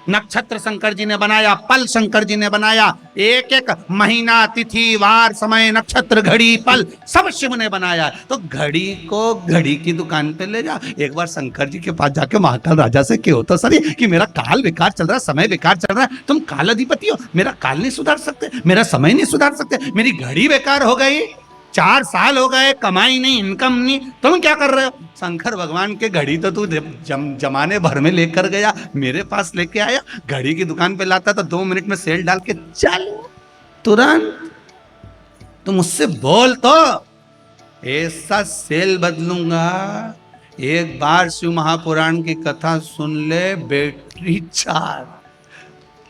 नक्षत्र शंकर जी ने बनाया, पल शंकर जी ने बनाया, एक एक महीना, तिथि, वार, समय, नक्षत्र, घड़ी, पल सब शिव ने बनाया। तो घड़ी को घड़ी की दुकान पे ले जा, एक बार शंकर जी के पास जाके महाकाल राजा से कहो तो सही कि मेरा काल बेकार चल रहा है, समय बेकार चल रहा है, तुम काल अधिपति हो, मेरा काल नहीं सुधार सकते, मेरा समय नहीं सुधार सकते, मेरी घड़ी बेकार हो गई, 4 साल हो गए, कमाई नहीं, इनकम नहीं, तुम क्या कर रहे हो? शंकर भगवान के घड़ी तो तू जमाने भर में लेकर गया, मेरे पास लेके आया, घड़ी की दुकान पे लाता तो 2 मिनट में सेल डाल के चल, तुरंत तू मुझसे बोल तो ऐसा सेल बदलूंगा। एक बार शिव महापुराण की कथा सुन ले, बैटरी 4,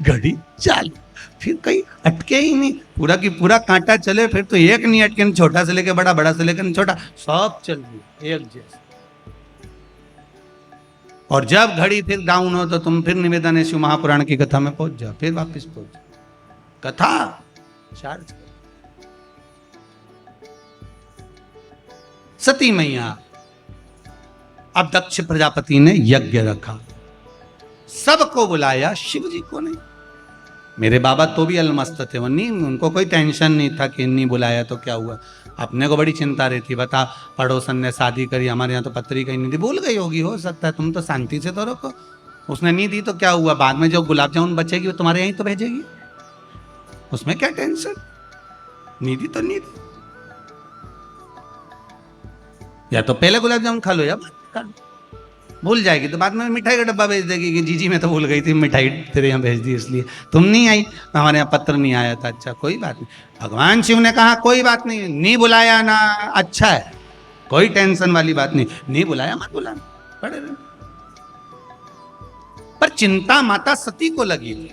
घड़ी चालू, फिर कहीं अटके ही नहीं, पूरा की पूरा कांटा चले, फिर तो एक नहीं अटके, छोटा से लेके बड़ा, बड़ा से लेकर छोटा, सब चल रही एक जैसे। और जब घड़ी फिर डाउन हो तो तुम फिर निवेदन है शिव महापुराण की कथा में पहुंच जाओ, फिर वापस पहुंच जाओ, कथा चार्ज करो। सती मैया। अब दक्ष प्रजापति ने यज्ञ रखा, सबको बुलाया, शिव जी को नहीं। मेरे बाबा तो भी अलमस्त थे, वो नहीं, उनको कोई टेंशन नहीं था कि नहीं बुलाया तो क्या हुआ। अपने को बड़ी चिंता रहती, बता पड़ोसन ने शादी करी, हमारे यहाँ तो पत्री कहीं नहीं दी, भूल गई होगी, हो सकता है, तुम तो शांति से तो रखो। उसने नहीं दी तो क्या हुआ, बाद में जो गुलाब जामुन बचेगी वो तुम्हारे यहीं तो भेजेगी, उसमें क्या टेंशन, नहीं दी तो नहीं दी, या तो पहले गुलाब जामुन खा लो या बाद में खा लो। भूल जाएगी तो बाद में मिठाई का डब्बा भेज देगी कि जीजी मैं तो भूल गई थी, मिठाई तेरे यहाँ भेज दी इसलिए, तुम नहीं आई, हमारे यहाँ पत्र नहीं आया था। अच्छा कोई बात नहीं, भगवान शिव ने कहा कोई बात नहीं, नहीं बुलाया ना, अच्छा है, कोई टेंशन वाली बात नहीं, नहीं बुलाया मत बुलाना, पड़े रहे। पर चिंता माता सती को लगी थी।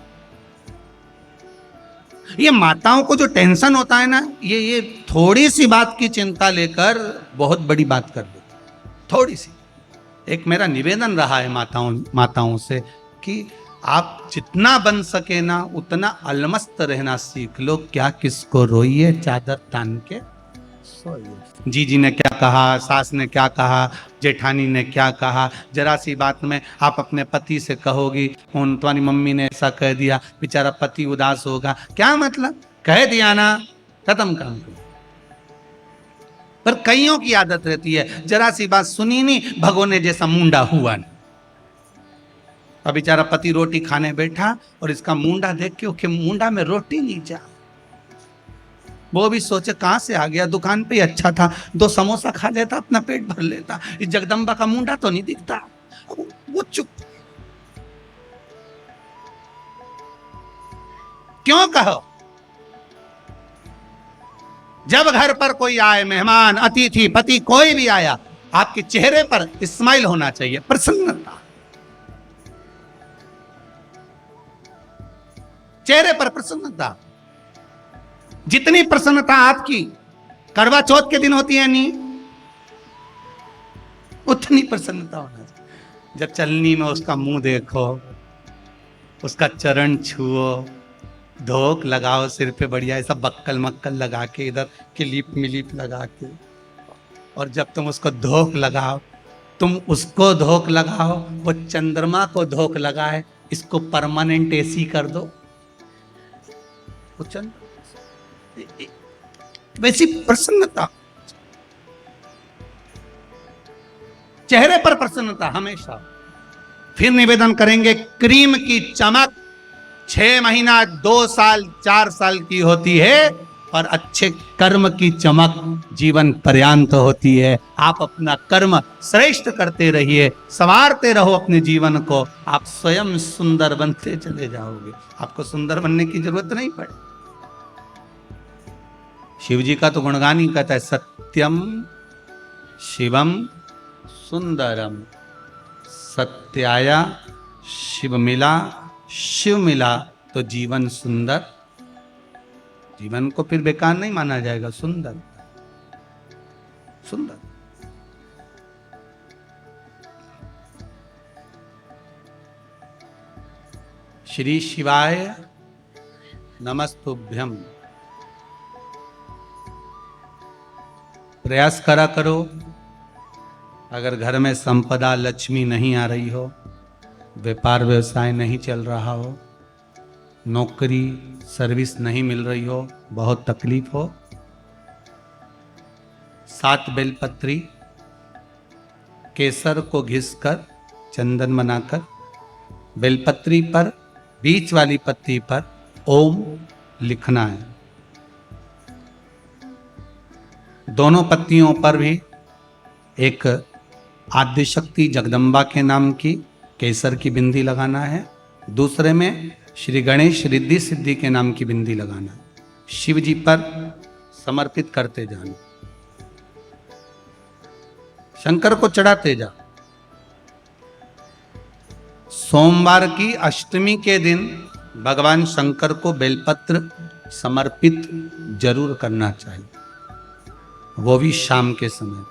ये माताओं को जो टेंशन होता है ना, ये थोड़ी सी बात की चिंता लेकर बहुत बड़ी बात कर देती, थोड़ी सी। एक मेरा निवेदन रहा है माताओं से कि आप जितना बन सके ना उतना अलमस्त रहना सीख लो, क्या किसको रोइए, चादर तान के सोइए। जीजी ने क्या कहा, सास ने क्या कहा, जेठानी ने क्या कहा, जरा सी बात में आप अपने पति से कहोगी उन तुम्हारी मम्मी ने ऐसा कह दिया, बेचारा पति उदास होगा, क्या मतलब, कह दिया ना, खत्म काम। पर कईयों की आदत रहती है, जरा सी बात सुनी नहीं, भगोने जैसा मुंडा हुआ नहीं। अब बेचारा पति रोटी खाने बैठा और इसका मुंडा देख के उसके मुंडा में रोटी नहीं जा, वो भी सोचे कहां से आ गया, दुकान पे ही अच्छा था, 2 समोसा खा लेता, अपना पेट भर लेता, इस जगदम्बा का मुंडा तो नहीं दिखता। वो चुप क्यों कहो। जब घर पर कोई आए, मेहमान, अतिथि, पति, कोई भी आया, आपके चेहरे पर स्माइल होना चाहिए, प्रसन्नता, चेहरे पर प्रसन्नता। जितनी प्रसन्नता आपकी करवा चौथ के दिन होती है नहीं, उतनी प्रसन्नता होना चाहिए। जब चलनी में उसका मुंह देखो, उसका चरण छुओ, धोक लगाओ सिर पे बढ़िया ऐसा बक्कल मक्कल लगा के, इधर क्लिप मिलिप लगा के, और जब तुम उसको धोक लगाओ, तुम उसको धोक लगाओ, वो चंद्रमा को धोक लगाए, इसको परमानेंट एसी कर दो, वो वैसी प्रसन्नता, चेहरे पर प्रसन्नता हमेशा। फिर निवेदन करेंगे, क्रीम की चमक 6 महीना, 2 साल, 4 साल की होती है, और अच्छे कर्म की चमक जीवन पर्यंत होती है। आप अपना कर्म श्रेष्ठ करते रहिए, संवारते रहो अपने जीवन को, आप स्वयं सुंदर बनते चले जाओगे, आपको सुंदर बनने की जरूरत नहीं पड़े। शिव जी का तो गुणगान ही कहता है, सत्यम शिवम सुंदरम, सत्याया शिव मिला, शिव मिला तो जीवन सुंदर, जीवन को फिर बेकार नहीं माना जाएगा, सुंदर सुंदर। श्री शिवाय नमस्तुभ्यम। प्रयास करा करो, अगर घर में संपदा लक्ष्मी नहीं आ रही हो, व्यापार व्यवसाय नहीं चल रहा हो, नौकरी सर्विस नहीं मिल रही हो, बहुत तकलीफ हो, 7 बेलपत्री केसर को घिसकर चंदन बनाकर बेलपत्री पर बीच वाली पत्ती पर ओम लिखना है। दोनों पत्तियों पर भी एक आद्यशक्ति जगदम्बा के नाम की केसर की बिंदी लगाना है, दूसरे में श्री गणेश रिद्धि सिद्धि के नाम की बिंदी लगाना, शिव जी पर समर्पित करते जाना, शंकर को चढ़ाते जा। सोमवार की अष्टमी के दिन भगवान शंकर को बेलपत्र समर्पित जरूर करना चाहिए, वो भी शाम के समय।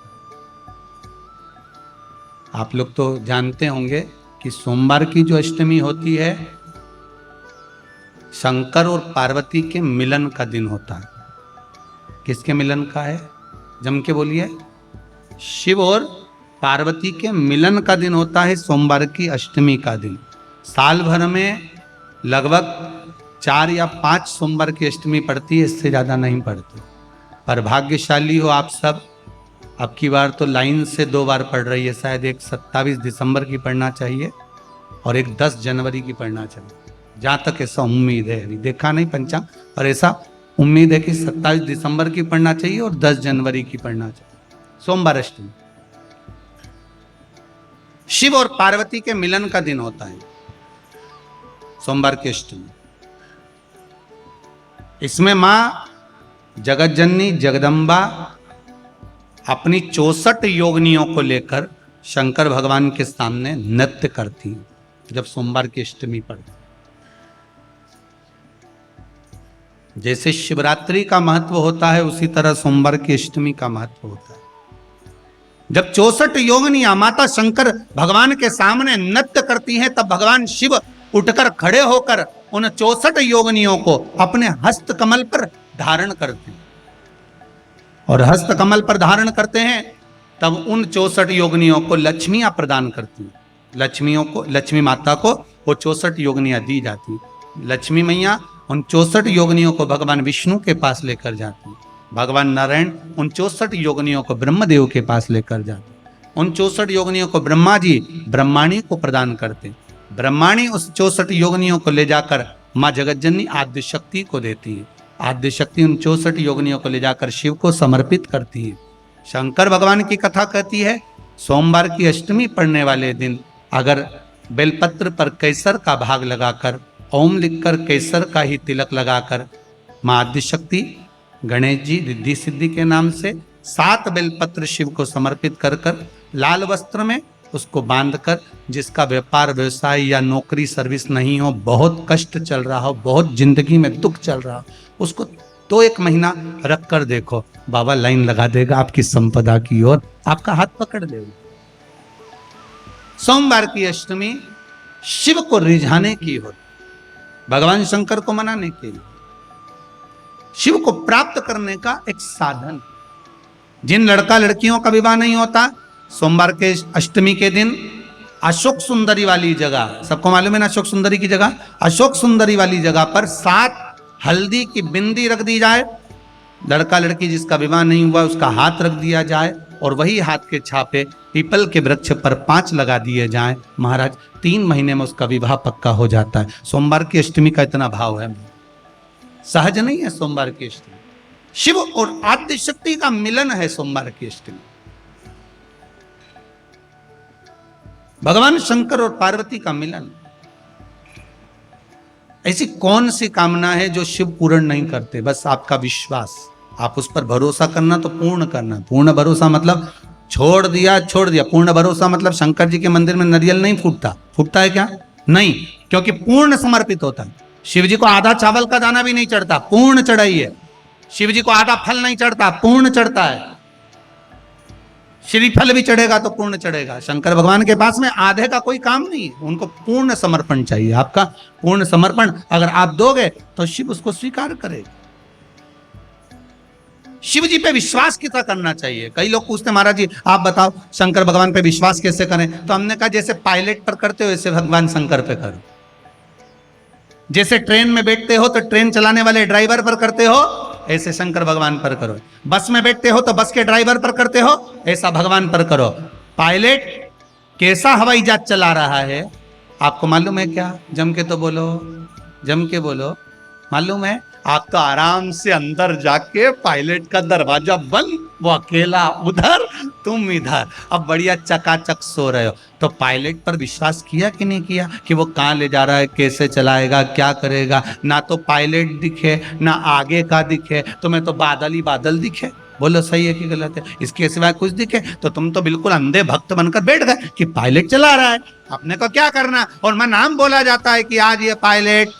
आप लोग तो जानते होंगे कि सोमवार की जो अष्टमी होती है, शंकर और पार्वती के मिलन का दिन होता है। किसके मिलन का है, जम के बोलिए, शिव और पार्वती के मिलन का दिन होता है सोमवार की अष्टमी का दिन। साल भर में लगभग 4 या 5 सोमवार की अष्टमी पड़ती है, इससे ज़्यादा नहीं पड़ती। पर भाग्यशाली हो आप सब, अब की बार तो लाइन से 2 बार पड़ रही है। शायद एक 27 दिसंबर की पढ़ना चाहिए और एक 10 जनवरी की पढ़ना चाहिए, जहाँ तक ऐसा उम्मीद है। अभी देखा नहीं पंचांग, और ऐसा उम्मीद है कि 27 दिसंबर की पढ़ना चाहिए और 10 जनवरी की पढ़ना चाहिए, सोमवार अष्टमी। शिव और पार्वती के मिलन का दिन होता है सोमवार की अष्टमी। इसमें मां जगत जननी जगदम्बा अपनी 64 योगिनियों को लेकर शंकर भगवान के सामने नृत्य करती हैं जब सोमवार की अष्टमी पड़ती। जैसे शिवरात्रि का महत्व होता है, उसी तरह सोमवार की अष्टमी का महत्व होता है। जब 64 योगिनियां माता शंकर भगवान के सामने नृत्य करती हैं, तब भगवान शिव उठकर खड़े होकर उन 64 योगिनियों को अपने हस्त कमल पर धारण करते हैं। और हस्त कमल पर धारण करते हैं, तब उन 64 योगिनियों को लक्ष्मियां प्रदान करती हैं। लक्ष्मी माता को वो 64 योगिनियां दी जाती हैं। लक्ष्मी मैया उन 64 योगिनियों को भगवान विष्णु के पास लेकर जाती हैं। भगवान नारायण उन 64 योगिनियों को ब्रह्मदेव के पास लेकर जाते हैं। उन 64 योगिनियों को ब्रह्मा जी ब्रह्माणी को प्रदान करते हैं। ब्रह्माणी उस 64 योगिनियों को ले जाकर माँ जगतजननी आद्य शक्ति को देती है। आद्य शक्ति उन 64 योगिनियों को ले जाकर शिव को समर्पित करती है। शंकर भगवान की कथा कहती है, सोमवार की अष्टमी पढ़ने वाले दिन अगर बेलपत्र पर केसर का भाग लगाकर, ओम लिखकर केसर का ही तिलक लगाकर माँ आद्य शक्ति गणेश जी रिद्धि सिद्धि के नाम से 7 बेलपत्र शिव को समर्पित कर कर लाल वस्त्र में उसको बांधकर, जिसका व्यापार व्यवसाय या नौकरी सर्विस नहीं हो, बहुत कष्ट चल रहा हो, बहुत जिंदगी में दुख चल रहा हो, उसको 1 महीना रख कर देखो, बाबा लाइन लगा देगा आपकी संपदा की ओर, आपका हाथ पकड़ लेगा। सोमवार की अष्टमी शिव को रिझाने की हो, भगवान शंकर को मनाने के लिए, शिव को प्राप्त करने का एक साधन। जिन लड़का लड़कियों का विवाह नहीं होता, सोमवार के अष्टमी के दिन अशोक सुंदरी वाली जगह, सबको मालूम है ना अशोक सुंदरी की जगह, अशोक सुंदरी वाली जगह पर 7 हल्दी की बिंदी रख दी जाए। लड़का लड़की जिसका विवाह नहीं हुआ उसका हाथ रख दिया जाए, और वही हाथ के छापे पीपल के वृक्ष पर 5 लगा दिए जाएं। महाराज 3 महीने में उसका विवाह पक्का हो जाता है। सोमवार की अष्टमी का इतना भाव है, सहज नहीं है। सोमवार की अष्टमी शिव और आद्य शक्ति का मिलन है। सोमवार की अष्टमी भगवान शंकर और पार्वती का मिलन। ऐसी कौन सी कामना है जो शिव पूर्ण नहीं करते? बस आपका विश्वास, आप उस पर भरोसा करना तो पूर्ण करना। पूर्ण भरोसा मतलब छोड़ दिया। पूर्ण भरोसा मतलब शंकर जी के मंदिर में नारियल नहीं फूटता है क्या? नहीं, क्योंकि पूर्ण समर्पित होता है। शिव जी को आधा चावल का दाना भी नहीं चढ़ता, पूर्ण चढ़ाई है। शिव जी को आधा फल नहीं चढ़ता, पूर्ण चढ़ता है। श्रीफल भी चढ़ेगा तो पूर्ण चढ़ेगा। शंकर भगवान के पास में आधे का कोई काम नहीं है, उनको पूर्ण समर्पण चाहिए। आपका पूर्ण समर्पण अगर आप दोगे तो शिव उसको स्वीकार करेगा। शिव जी पे विश्वास कितना करना चाहिए? कई लोग पूछते महाराज जी आप बताओ शंकर भगवान पे विश्वास कैसे करें? तो हमने कहा जैसे पायलट पर करते हो वैसे भगवान शंकर पे करो। जैसे ट्रेन में बैठते हो तो ट्रेन चलाने वाले ड्राइवर पर करते हो, ऐसे शंकर भगवान पर करो। बस में बैठते हो तो बस के ड्राइवर पर करते हो, ऐसा भगवान पर करो। पायलट कैसा हवाई जहाज चला रहा है आपको मालूम है क्या? जम के बोलो। मालूम है? आप तो आराम से अंदर जाके पायलट का दरवाजा बंद, वो अकेला उधर, तुम इधर, अब बढ़िया चकाचक सो रहे हो। तो पायलट पर विश्वास किया कि नहीं किया कि वो कहाँ ले जा रहा है, कैसे चलाएगा, क्या करेगा? ना तो पायलट दिखे ना आगे का दिखे, तुम्हें तो बादल ही बादल दिखे। बोलो सही है कि गलत है? इसके सिवाय कुछ दिखे तो तुम तो बिल्कुल अंधे भक्त बनकर बैठ गए कि पायलट चला रहा है, अपने को क्या करना। और मैं नाम बोला जाता है कि आज ये पायलट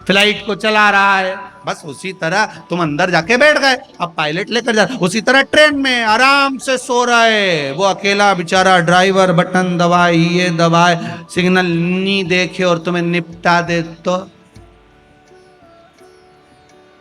फ्लाइट को चला रहा है, बस उसी तरह तुम अंदर जाके बैठ गए, अब पायलट लेकर जा। उसी तरह ट्रेन में आराम से सो रहे, वो अकेला बेचारा ड्राइवर बटन दबाए, ये दबाए, सिग्नल नहीं देखे और तुम्हें निपटा दे। तो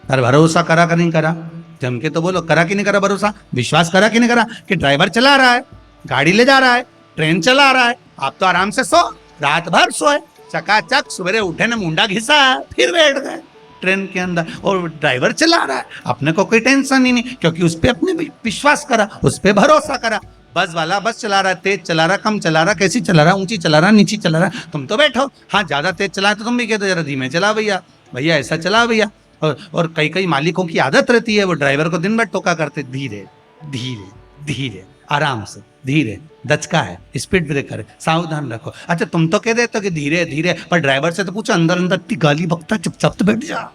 पर भरोसा करा कि नहीं करा? जम के तो बोलो, करा कि नहीं करा भरोसा, विश्वास करा कि नहीं करा कि ड्राइवर चला रहा है, गाड़ी ले जा रहा है, ट्रेन चला रहा है, आप तो आराम से सो, रात भर सोए, चकाचक सवेरे उठे ने मुंडा घिसा फिर बैठ गए ट्रेन के अंदर, और ड्राइवर चला रहा है, अपने को कोई टेंशन ही नहीं, क्योंकि उस पर अपने विश्वास करा, उस पर भरोसा करा। बस वाला बस चला रहा है, तेज चला रहा, कम चला रहा, कैसी चला रहा, ऊंची चला रहा, नीची चला रहा, तुम तो बैठो। हाँ, ज्यादा तेज चला तो तुम भी कह दो जरा धीमे चला भैया, भैया ऐसा चला भैया। और कई कई मालिकों की आदत रहती है, वो ड्राइवर को दिन भर टोका करते, धीरे धीरे धीरे, आराम से, धीरे, दचका है, स्पीड ब्रेकर है, सावधान रखो। अच्छा, तुम तो कह देते हो कि धीरे धीरे, पर ड्राइवर से तो पूछो, अंदर अंदर इतनी गाली बकता, चुपचाप तो बैठ जा।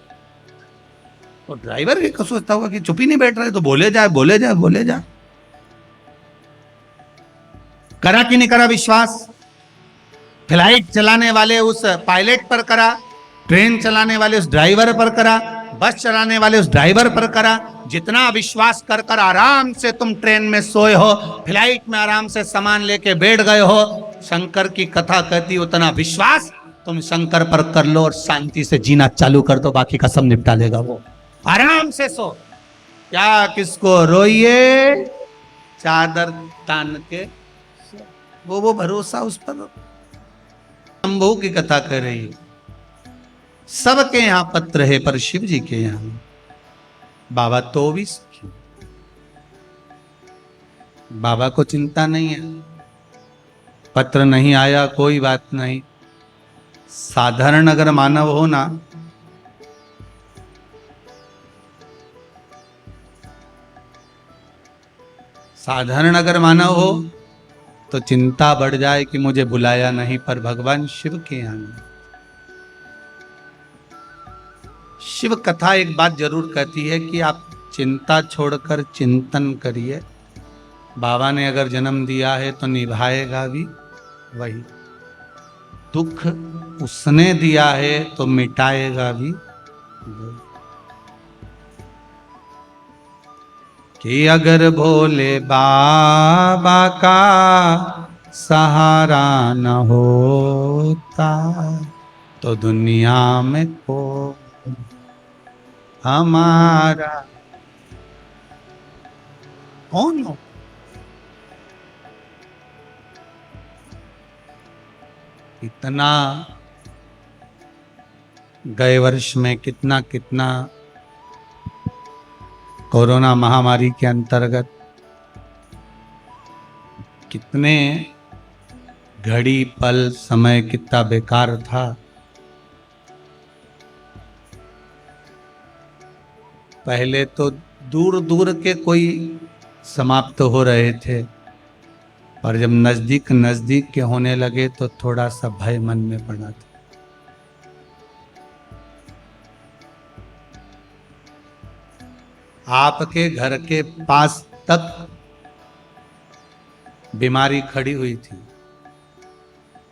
और ड्राइवर ये सोचता होगा कि चुप ही नहीं बैठ रहे, तो बोले जाए बोले जाए बोले जाए। करा कि नहीं करा विश्वास? फ्लाइट चलाने वाले उस पायलट पर करा, ट्रेन चलाने वाले उस ड्राइवर पर करा, बस चलाने वाले उस ड्राइवर पर करा। जितना विश्वास कर कर आराम से तुम ट्रेन में सोए हो, फ्लाइट में आराम से सामान लेके बैठ गए हो, शंकर की कथा कहती उतना विश्वास तुम शंकर पर कर लो और शांति से जीना चालू कर दो, बाकी का सब निपटा देगा वो। आराम से सो, क्या किसको रोइए, चादर तान के, वो भरोसा उस पर। शंभू की कथा कर रही है, सबके यहां पत्र है पर शिव जी के यहां बाबा तो भी सुखी। बाबा को चिंता नहीं है, पत्र नहीं आया कोई बात नहीं। साधारण अगर मानव हो ना, साधारण अगर मानव हो तो चिंता बढ़ जाए कि मुझे बुलाया नहीं, पर भगवान शिव के यहां। शिव कथा एक बात जरूर कहती है कि आप चिंता छोड़कर चिंतन करिए। बाबा ने अगर जन्म दिया है तो निभाएगा भी वही, दुख उसने दिया है तो मिटाएगा भी वही। कि अगर भोले बाबा का सहारा न होता तो दुनिया में को हमारा कौन हो। इतना गए वर्ष में कितना कितना कोरोना महामारी के अंतर्गत कितने घड़ी पल समय कितना बेकार था। पहले तो दूर दूर के कोई समाप्त हो रहे थे, और जब नजदीक नजदीक के होने लगे तो थोड़ा सा भय मन में पड़ा था। आपके घर के पास तक बीमारी खड़ी हुई थी,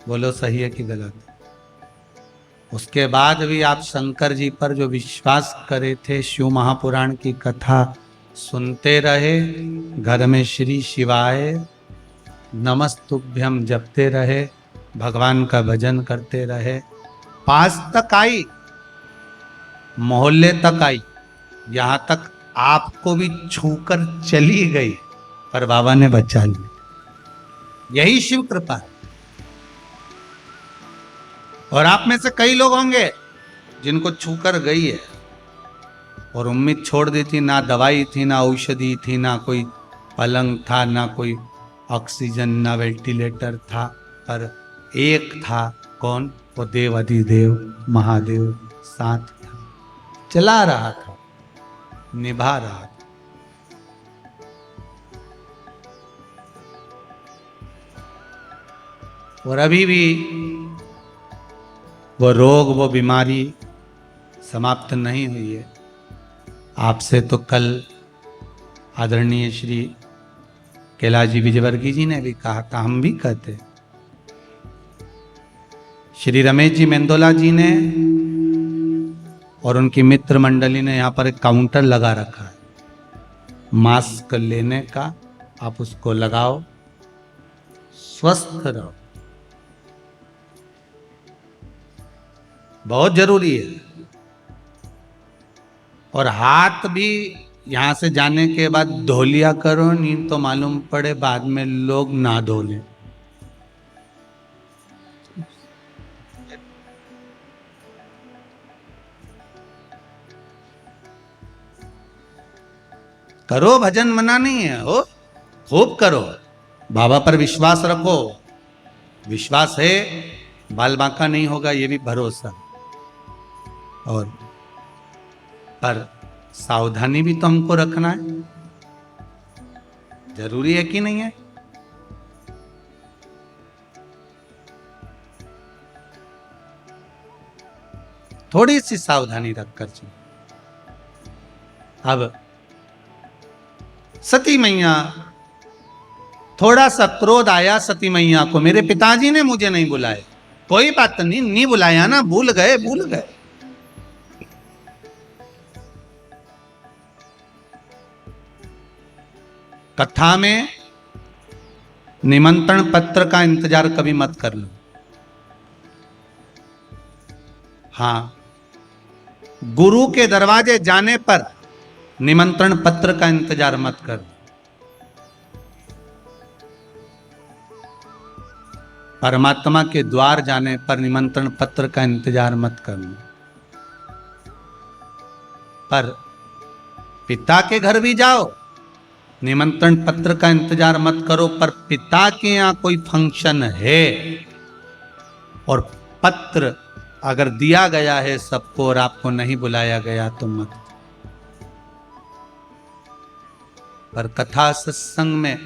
बोलो सही है कि गलत? उसके बाद भी आप शंकर जी पर जो विश्वास करे थे, शिव महापुराण की कथा सुनते रहे, घर में श्री शिवाय नमस्तुभ्यम जपते रहे, भगवान का भजन करते रहे। पास तक आई, मोहल्ले तक आई, यहां तक आपको भी छूकर चली गई, पर बाबा ने बचा लिया। यही शिव कृपा है। और आप में से कई लोग होंगे जिनको छूकर गई है और उम्मीद छोड़ दी थी, ना दवाई थी, ना औषधि थी, ना कोई पलंग था, ना कोई ऑक्सीजन, ना वेंटिलेटर था, पर एक था। कौन? वो देव अधिदेव महादेव साथ था, चला रहा था, निभा रहा था। और अभी भी वो रोग, वो बीमारी समाप्त नहीं हुई है। आपसे तो कल आदरणीय श्री कैलाश जी विजयवर्गीय जी ने भी कहा था, हम भी कहते। श्री रमेश जी मेंदोला जी ने और उनकी मित्र मंडली ने यहाँ पर एक काउंटर लगा रखा है मास्क लेने का, आप उसको लगाओ, स्वस्थ रहो, बहुत जरूरी है। और हाथ भी यहां से जाने के बाद धो लिया करो, नहीं तो मालूम पड़े बाद में लोग ना धो लें। करो, भजन मना नहीं है हो, खूब करो, बाबा पर विश्वास रखो, विश्वास है बाल बांका नहीं होगा, ये भी भरोसा। और पर सावधानी भी तो हमको रखना है, जरूरी है कि नहीं है? थोड़ी सी सावधानी रखकर चलो। अब सती मैया, थोड़ा सा क्रोध आया सती मैया को, मेरे पिताजी ने मुझे नहीं बुलाया। कोई बात नहीं, नहीं बुलाया ना, भूल गए, भूल गए। कथा में निमंत्रण पत्र का इंतजार कभी मत कर लो। हाँ, गुरु के दरवाजे जाने पर निमंत्रण पत्र का इंतजार मत कर। परमात्मा के द्वार जाने पर निमंत्रण पत्र का इंतजार मत करना। पर पिता के घर भी जाओ, निमंत्रण पत्र का इंतजार मत करो। पर पिता के यहां कोई फंक्शन है और पत्र अगर दिया गया है सबको और आपको नहीं बुलाया गया तो मत। पर कथा सत्संग में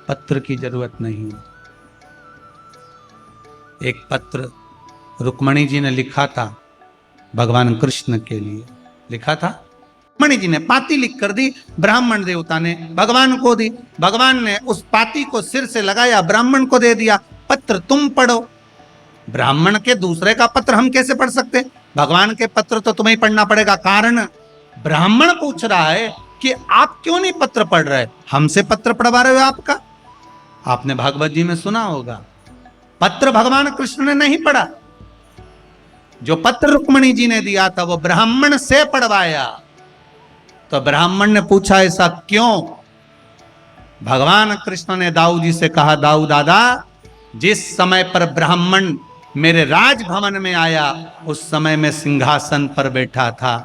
पत्र की जरूरत नहीं। एक पत्र रुक्मणी जी ने लिखा था भगवान कृष्ण के लिए, लिखा था। रुक्मणी जी ने पाती लिख कर दी, ब्राह्मण देवता ने भगवान को दी, भगवान ने उस पाती को सिर से लगाया, ब्राह्मण को दे दिया, पत्र तुम पढ़ो। ब्राह्मण के दूसरे का पत्र हम कैसे पढ़ सकते? भगवान के पत्र तो तुम्हें ही पढ़ना पड़ेगा। कारण ब्राह्मण पूछ रहा है कि आप क्यों नहीं पत्र पढ़ रहे, हमसे पत्र पढ़वा रहे हो आपका। आपने भागवत जी में सुना होगा, पत्र भगवान कृष्ण ने नहीं पढ़ा, जो पत्र रुक्मणी जी ने दिया था वो ब्राह्मण से पढ़वाया। तो ब्राह्मण ने पूछा ऐसा क्यों? भगवान कृष्ण ने दाऊ जी से कहा, दाऊ दादा, जिस समय पर ब्राह्मण मेरे राजभवन में आया उस समय मैं सिंहासन पर बैठा था,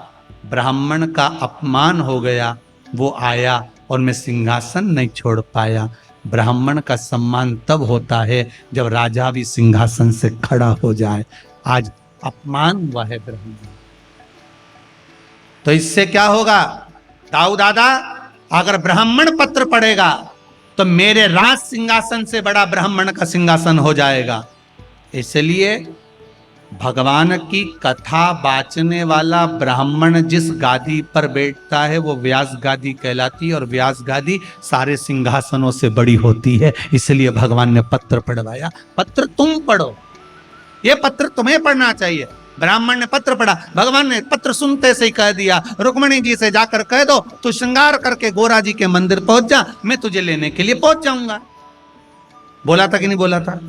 ब्राह्मण का अपमान हो गया, वो आया और मैं सिंहासन नहीं छोड़ पाया। ब्राह्मण का सम्मान तब होता है जब राजा भी सिंहासन से खड़ा हो जाए। आज अपमान हुआ है ब्राह्मण। तो इससे क्या होगा दाऊ दादा, अगर ब्राह्मण पत्र पढ़ेगा तो मेरे राज सिंहासन से बड़ा ब्राह्मण का सिंहासन हो जाएगा। इसलिए भगवान की कथा बाचने वाला ब्राह्मण जिस गादी पर बैठता है वो व्यास गादी कहलाती है, और व्यास गादी सारे सिंहासनों से बड़ी होती है। इसलिए भगवान ने पत्र पढ़वाया। पत्र तुम पढ़ो, ये पत्र तुम्हें पढ़ना चाहिए। ब्राह्मण ने पत्र पढ़ा, भगवान ने पत्र सुनते से ही कह दिया, रुक्मणी जी से जाकर कह दो तू श्रृंगार करके गोरा जी के मंदिर पहुंच जा, मैं तुझे लेने के लिए पहुंच जाऊंगा। बोला था कि नहीं बोला था?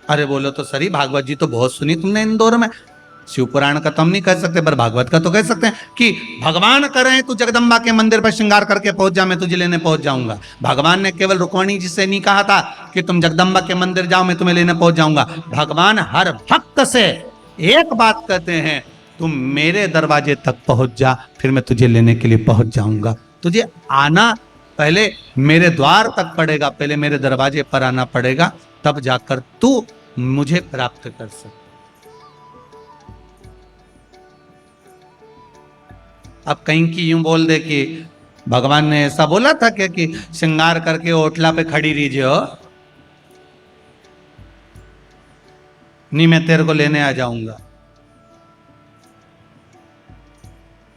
अरे बोलो तो सही, भागवत जी तो बहुत सुनी तुमने इंदौर में। शिव पुराण का तो हम नहीं कह सकते, पर भागवत का तो कह सकते हैं कि भगवान करें तू जगदम्बा के मंदिर पर श्रृंगार करके पहुंच जा, मैं तुझे लेने पहुंच जाऊंगा। भगवान ने केवल रुक्मणी जी से नहीं कहा था कि तुम जगदम्बा के मंदिर जाओ मैं तुम्हें लेने पहुंच जाऊंगा। भगवान हर भक्त से एक बात कहते हैं, तुम मेरे दरवाजे तक पहुंच जा, फिर मैं तुझे लेने के लिए पहुंच जाऊंगा। तुझे आना पहले मेरे द्वार तक पड़ेगा, पहले मेरे दरवाजे पर आना पड़ेगा, तब जाकर तू मुझे प्राप्त कर सकता। अब कहीं की यूं बोल दे कि भगवान ने ऐसा बोला था क्या कि श्रृंगार करके ओटला पे खड़ी रहीजे हो, नहीं मैं तेरे को लेने आ जाऊंगा।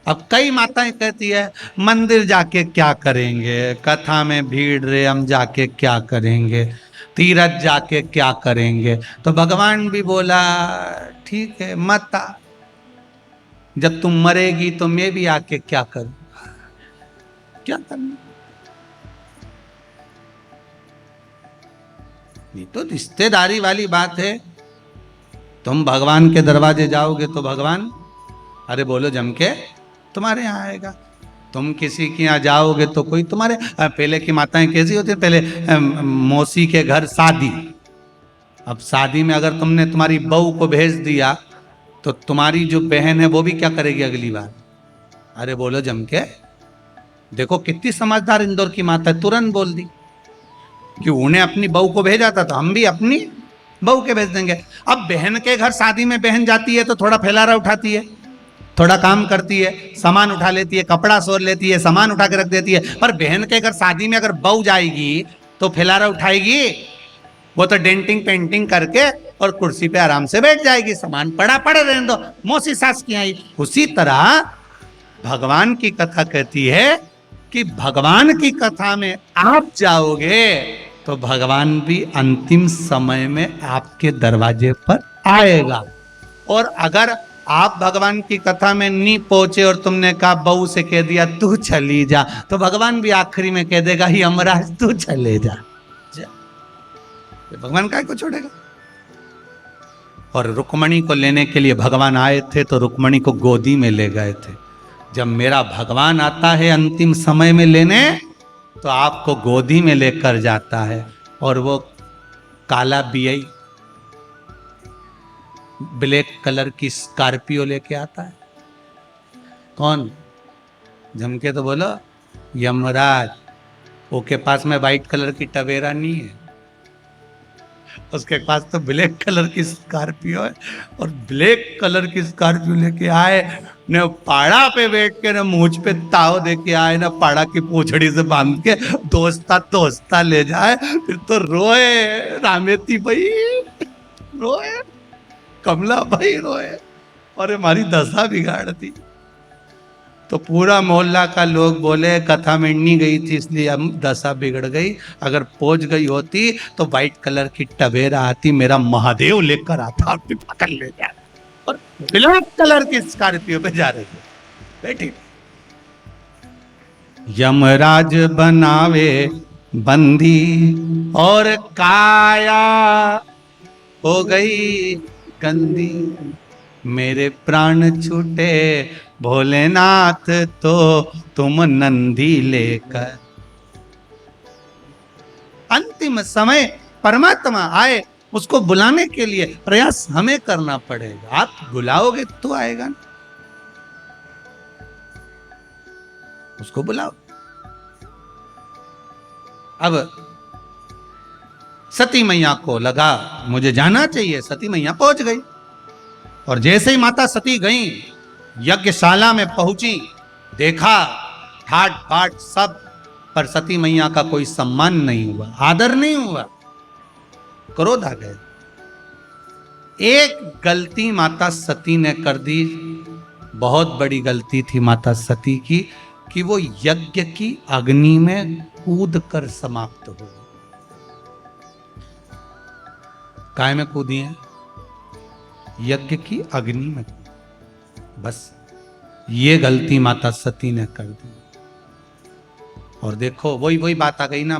अब कई माताएं कहती है मंदिर जाके क्या करेंगे, कथा में भीड़ रे हम जाके क्या करेंगे, तीरथ जाके क्या करेंगे। तो भगवान भी बोला ठीक है मत आ, जब तुम मरेगी तो मैं भी आके क्या करूं, क्या करना। ये तो रिश्तेदारी वाली बात है। तुम भगवान के दरवाजे जाओगे तो भगवान अरे बोलो जम के तुम्हारे यहां आएगा। तुम किसी के यहाँ जाओगे तो कोई तुम्हारे पहले की माताएं कैसी होती है, पहले मौसी के घर शादी, अब शादी में अगर तुमने तुम्हारी बहू को भेज दिया तो तुम्हारी जो बहन है वो भी क्या करेगी अगली बार? अरे बोलो जम के। देखो कितनी समझदार इंदौर की माता है, तुरंत बोल दी कि उन्हें अपनी बहू को भेजा था तो हम भी अपनी बहू के भेज देंगे। अब बहन के घर शादी में बहन जाती है तो थोड़ा फैलारा उठाती है, थोड़ा काम करती है, सामान उठा लेती है, कपड़ा सोर लेती है, सामान उठा के रख देती है। पर बहन के घर शादी में अगर बहू जाएगी तो फैलारा उठाएगी? वो तो डेंटिंग पेंटिंग करके और कुर्सी पे आराम से बैठ जाएगी, सामान पड़ा पड़े रहने दो, मौसी सास की आई। उसी तरह भगवान की कथा कहती है कि भगवान की कथा में आप जाओगे तो भगवान भी अंतिम समय में आपके दरवाजे पर आएगा। और अगर आप भगवान की कथा में नहीं पहुंचे और तुमने कहा बहू से कह दिया तू चली जा, तो भगवान भी आखिरी में कह देगा ही यमराज तू चले जा। भगवान काय को छोड़ेगा। और रुक्मणी को लेने के लिए भगवान आए थे तो रुक्मणी को गोदी में ले गए थे। जब मेरा भगवान आता है अंतिम समय में लेने तो आपको गोदी में लेकर जाता है। और वो काला बीआई ब्लैक कलर की स्कॉर्पियो लेके आता है। कौन? झमके तो बोलो। यमराज। उसके पास में व्हाइट कलर की टवेरा नहीं है, उसके पास तो ब्लैक कलर की स्कॉर्पियो है। और ब्लैक कलर की स्कॉर्पियो लेके आए, न पाड़ा पे बैठ के न मूंछ पे ताव दे के आए, न पाड़ा की पूंछड़ी से बांध के दोस्ता दोस्ता ले जाए। फिर तो रोए रामेती भाई, रोए कमला भाई, रोए और हमारी दशा बिगाड़ दी। तो पूरा मोहल्ला का लोग बोले कथा में नहीं गई थी इसलिए हम दशा बिगड़ गई, अगर पहुंच गई होती तो व्हाइट कलर की टवेरा आती, मेरा महादेव लेकर आता, आप पकड़ ले जाए। और ब्लैक कलर की स्कॉर्पियो पे जा रही है बैठी। यमराज बनावे बंदी और काया हो गई गंदी, मेरे प्राण छूटे भोलेनाथ तो तुम नंदी लेकर। अंतिम समय परमात्मा आए, उसको बुलाने के लिए प्रयास हमें करना पड़ेगा। आप बुलाओगे तो आएगा ना, उसको बुलाओ। अब सती मैया को लगा मुझे जाना चाहिए, सती मैया पहुंच गई। और जैसे ही माता सती गई, यज्ञशाला में पहुंची, देखा ठाट बाट सब, पर सती मैया का कोई सम्मान नहीं हुआ, आदर नहीं हुआ, क्रोध आ गए। एक गलती माता सती ने कर दी, बहुत बड़ी गलती थी माता सती की, कि वो यज्ञ की अग्नि में कूद कर समाप्त हो। काय में कूदी है? यज्ञ की अग्नि में। बस ये गलती माता सती ने कर दी। और देखो वही बात आ गई ना,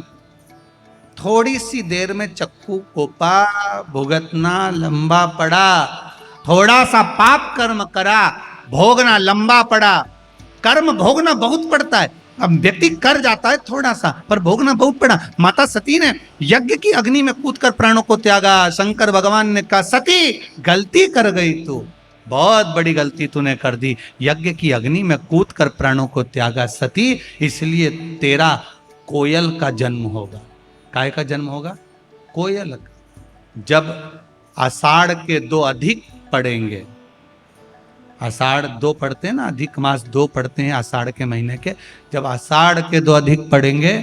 थोड़ी सी देर में चक्कू कोपा, भुगतना लंबा पड़ा, थोड़ा सा पाप कर्म करा, भोगना लंबा पड़ा। कर्म भोगना बहुत पड़ता है, अब व्यक्ति कर जाता है थोड़ा सा, पर भोगना बहुत पड़ा। माता सती ने यज्ञ की अग्नि में कूदकर प्राणों को त्यागा। शंकर भगवान ने कहा सती गलती कर गई तू, बहुत बड़ी गलती तूने कर दी, यज्ञ की अग्नि में कूदकर प्राणों को त्यागा सती, इसलिए तेरा कोयल का जन्म होगा। काय का जन्म होगा? कोयल का। जब आषाढ़ के 2 अधिक पड़ेंगे, आषाढ़ 2 पढ़ते हैं ना, अधिक मास 2 पढ़ते हैं आषाढ़ के महीने के, जब आषाढ़ के 2 अधिक पढ़ेंगे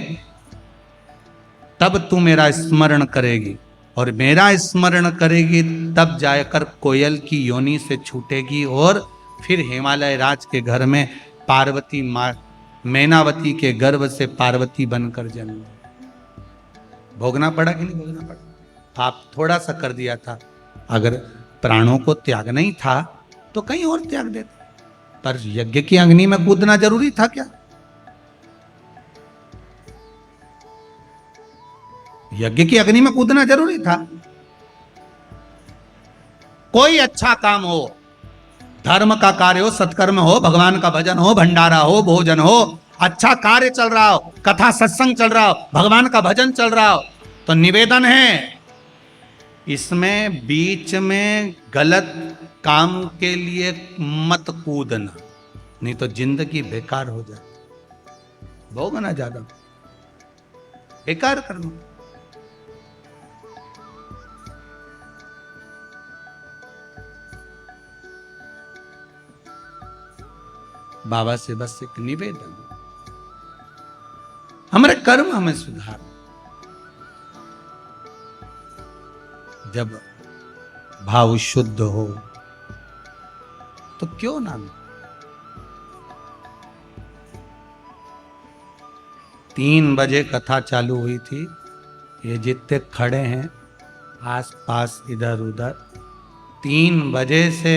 तब तू मेरा स्मरण करेगी, और मेरा स्मरण करेगी तब जाकर कोयल की योनि से छूटेगी और फिर हिमालय राज के घर में पार्वती माँ मैनावती के गर्भ से पार्वती बनकर जन्म। भोगना पड़ा कि नहीं भोगना पड़ा? आप थोड़ा सा कर दिया था, अगर प्राणों को त्यागना ही था तो कहीं और त्याग देते, पर यज्ञ की अग्नि में कूदना जरूरी था क्या? यज्ञ की अग्नि में कूदना जरूरी था? कोई अच्छा काम हो, धर्म का कार्य हो, सत्कर्म हो, भगवान का भजन हो, भंडारा हो, भोजन हो, अच्छा कार्य चल रहा हो, कथा सत्संग चल रहा हो, भगवान का भजन चल रहा हो, तो निवेदन है इसमें बीच में गलत काम के लिए मत कूदना, नहीं तो जिंदगी बेकार हो जाती। भोगना ज्यादा, बेकार करना। बाबा से बस एक निवेदन, हमारे कर्म हमें सुधार। जब भाव शुद्ध हो तो क्यों ना। 3 बजे कथा चालू हुई थी, ये जितने खड़े हैं आस पास इधर उधर, 3 बजे से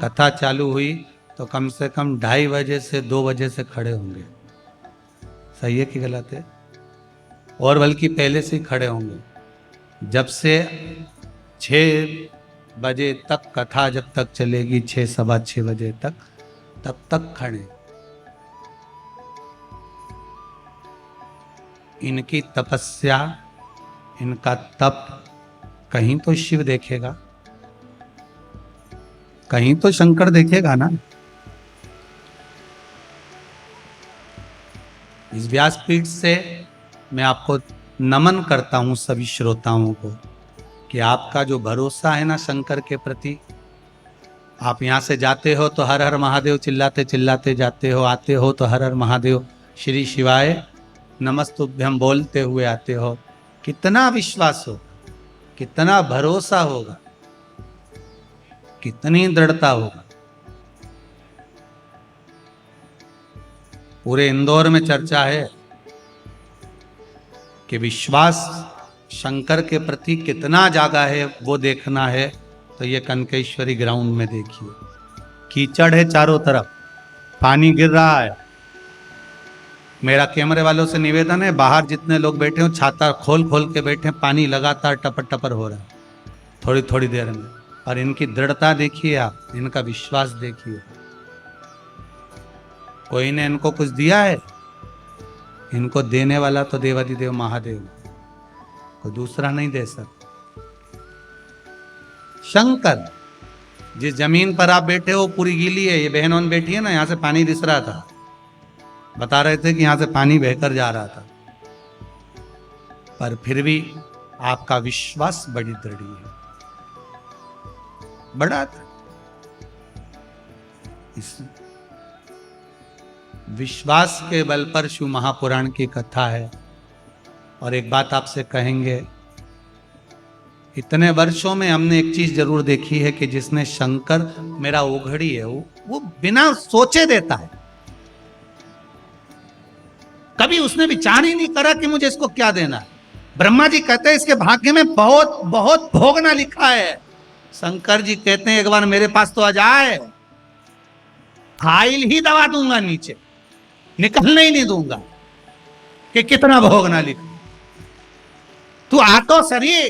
कथा चालू हुई तो कम से कम 2:30 बजे से 2 बजे से खड़े होंगे। सही है कि गलत है? और बल्कि पहले से ही खड़े होंगे। जब से 6 बजे तक कथा जब तक चलेगी, 6 सवा 6 बजे तक, तब तक खड़े। इनकी तपस्या, इनका तप कहीं तो शिव देखेगा, कहीं तो शंकर देखेगा ना। इस व्यासपीठ से मैं आपको नमन करता हूं सभी श्रोताओं को कि आपका जो भरोसा है ना शंकर के प्रति, आप यहां से जाते हो तो हर हर महादेव चिल्लाते चिल्लाते जाते हो, आते हो तो हर हर महादेव श्री शिवाय नमस्तुभ्यम बोलते हुए आते हो। कितना विश्वास हो, कितना भरोसा होगा, कितनी दृढ़ता होगा। पूरे इंदौर में चर्चा है कि विश्वास शंकर के प्रति कितना जागा है, वो देखना है तो ये कनकेश्वरी ग्राउंड में देखिए। कीचड़ है चारों तरफ, पानी गिर रहा है। मेरा कैमरे वालों से निवेदन है, बाहर जितने लोग बैठे हो छाता खोल खोल के बैठे, पानी लगातार टपर टपर हो रहा है थोड़ी थोड़ी देर में। और इनकी दृढ़ता देखिए आप, इनका विश्वास देखिए। कोई ने इनको कुछ दिया है? इनको देने वाला तो देवाधिदेव महादेव, कोई दूसरा नहीं दे सकता। शंकर, जिस जमीन पर आप बैठे हो पूरी गीली है, ये बहन बैठी है ना, यहां से पानी रिस रहा था, बता रहे थे कि यहां से पानी बहकर जा रहा था, पर फिर भी आपका विश्वास बड़ी दृढ़ है, बड़ा इस विश्वास के बल पर शिव महापुराण की कथा है। और एक बात आपसे कहेंगे, इतने वर्षों में हमने एक चीज जरूर देखी है कि जिसने शंकर, मेरा ओघड़ी है, वो बिना सोचे देता है। कभी उसने विचार ही नहीं करा कि मुझे इसको क्या देना है। ब्रह्मा जी कहते हैं इसके भाग्य में बहुत बहुत भोगना लिखा है। शंकर जी कहते हैं एक बार मेरे पास तो आ जाए, फाइल ही दबा दूंगा नीचे, निकलने ही नहीं दूंगा कि कितना भोगना लिखा। तू आ तो सरी।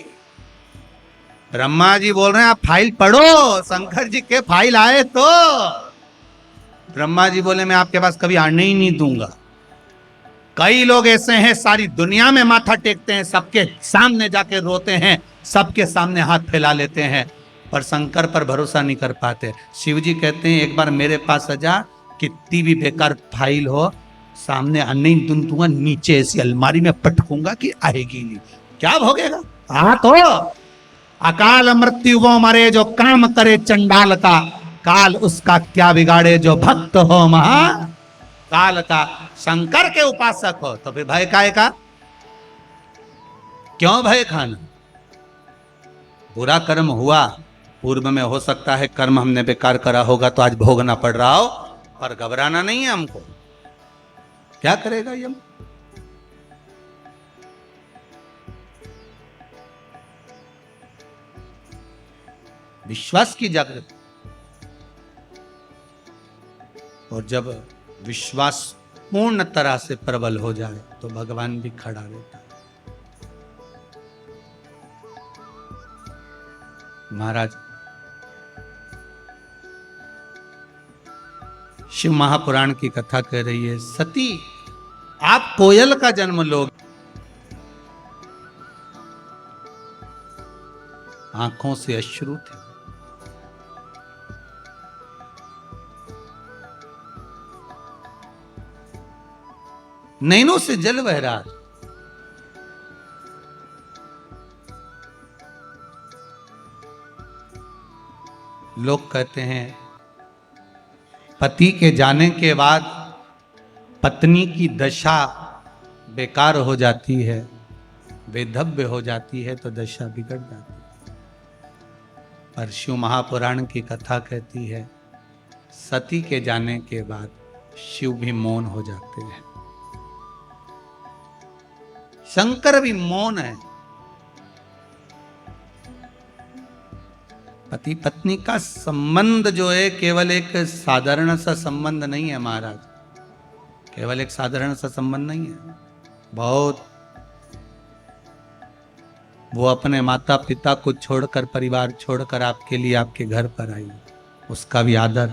ब्रह्मा जी बोल रहे हैं आप फाइल पढ़ो। शंकर जी के फाइल आए तो ब्रह्मा जी बोले मैं आपके पास कभी आने ही नहीं दूंगा। कई लोग ऐसे हैं सारी दुनिया में माथा टेकते हैं, सबके सामने जाके रोते हैं, सबके सामने हाथ फैला लेते हैं, पर शंकर पर भरोसा नहीं कर पाते। शिव जी कहते हैं एक बार मेरे पास आ जा, कितनी भी बेकार फाइल हो सामने आने ही दूंगा, नीचे ऐसी अलमारी में पटकूंगा कि आएगी नहीं। क्या भोगेगा? आ तो अकाल मृत्यु वो मरे जो काम करे चंडाल का, काल उसका क्या बिगाड़े जो भक्त हो महा काल का। शंकर के उपासक हो तो फिर भय काय का? क्यों भय खाना? बुरा कर्म हुआ पूर्व में, हो सकता है कर्म हमने बेकार करा होगा तो आज भोगना पड़ रहा हो, पर घबराना नहीं है हमको। क्या करेगा ये? विश्वास की जागृति। और जब विश्वास पूर्ण तरह से प्रबल हो जाए तो भगवान भी खड़ा रहता है। महाराज शिव महापुराण की कथा कह रही है, सती आप कोयल का जन्म लोगे। आंखों से अश्रु थे, नैनों से जल बह रहा है। लोग कहते हैं पति के जाने के बाद पत्नी की दशा बेकार हो जाती है, बेधव्य हो जाती है, तो दशा बिगड़ जाती है। पर शिव महापुराण की कथा कहती है सती के जाने के बाद शिव भी मौन हो जाते हैं, शंकर भी मौन है। पति पत्नी का संबंध जो है केवल एक साधारण सा संबंध नहीं है महाराज, केवल एक साधारण सा संबंध नहीं है। बहुत, वो अपने माता पिता को छोड़कर, परिवार छोड़कर आपके लिए आपके घर पर आई, उसका भी आदर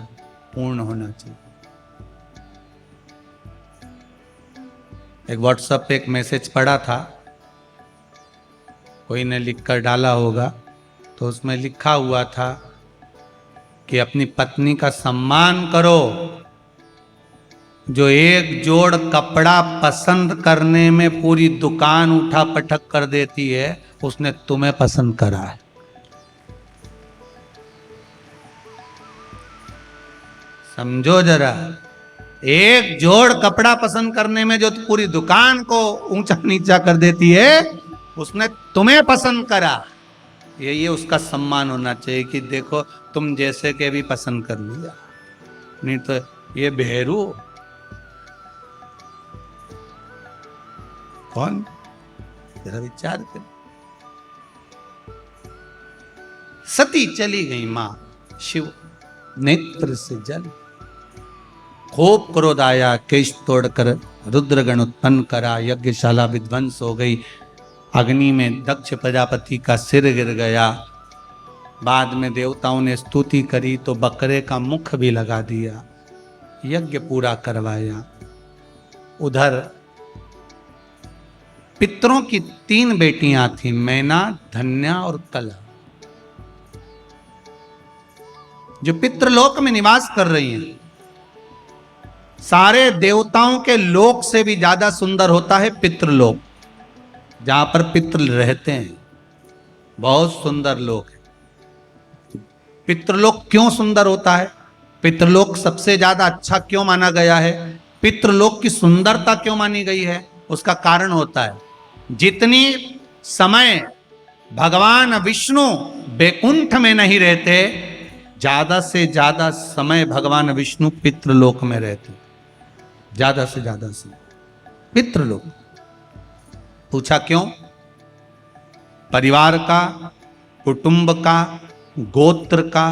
पूर्ण होना चाहिए। एक व्हाट्सएप पे एक मैसेज पड़ा था, कोई ने लिखकर डाला होगा, तो उसमें लिखा हुआ था कि अपनी पत्नी का सम्मान करो, जो एक जोड़ कपड़ा पसंद करने में पूरी दुकान उठा पटक कर देती है, उसने तुम्हें पसंद करा है। समझो जरा, एक जोड़ कपड़ा पसंद करने में जो पूरी दुकान को ऊंचा नीचा कर देती है, उसने तुम्हें पसंद करा। ये उसका सम्मान होना चाहिए कि देखो तुम जैसे के भी पसंद कर लिया, नहीं तो ये भेरू कौन, जरा विचार कर। सती चली गई मां, शिव नेत्र से जल, खूब क्रोध आया, केश तोड़कर रुद्रगण उत्पन्न करा, यज्ञशाला विध्वंस हो गई, अग्नि में दक्ष प्रजापति का सिर गिर गया। बाद में देवताओं ने स्तुति करी तो बकरे का मुख भी लगा दिया, यज्ञ पूरा करवाया। उधर पितरों की 3 बेटियां थीं, मैना, धन्या और कला, जो पितृलोक में निवास कर रही हैं। सारे देवताओं के लोक से भी ज्यादा सुंदर होता है पितृलोक, जहां पर पितृ रहते हैं, बहुत सुंदर लोक है। पितृलोक क्यों सुंदर होता है, पितृलोक सबसे ज्यादा अच्छा क्यों माना गया है, पितृलोक की सुंदरता क्यों मानी गई है, उसका कारण होता है जितनी समय भगवान विष्णु बैकुंठ में नहीं रहते, ज्यादा से ज्यादा समय भगवान विष्णु पितृलोक में रहते, ज्यादा से ज्यादा समय पितृलोक। पूछा क्यों, परिवार का, कुटुंब का, गोत्र का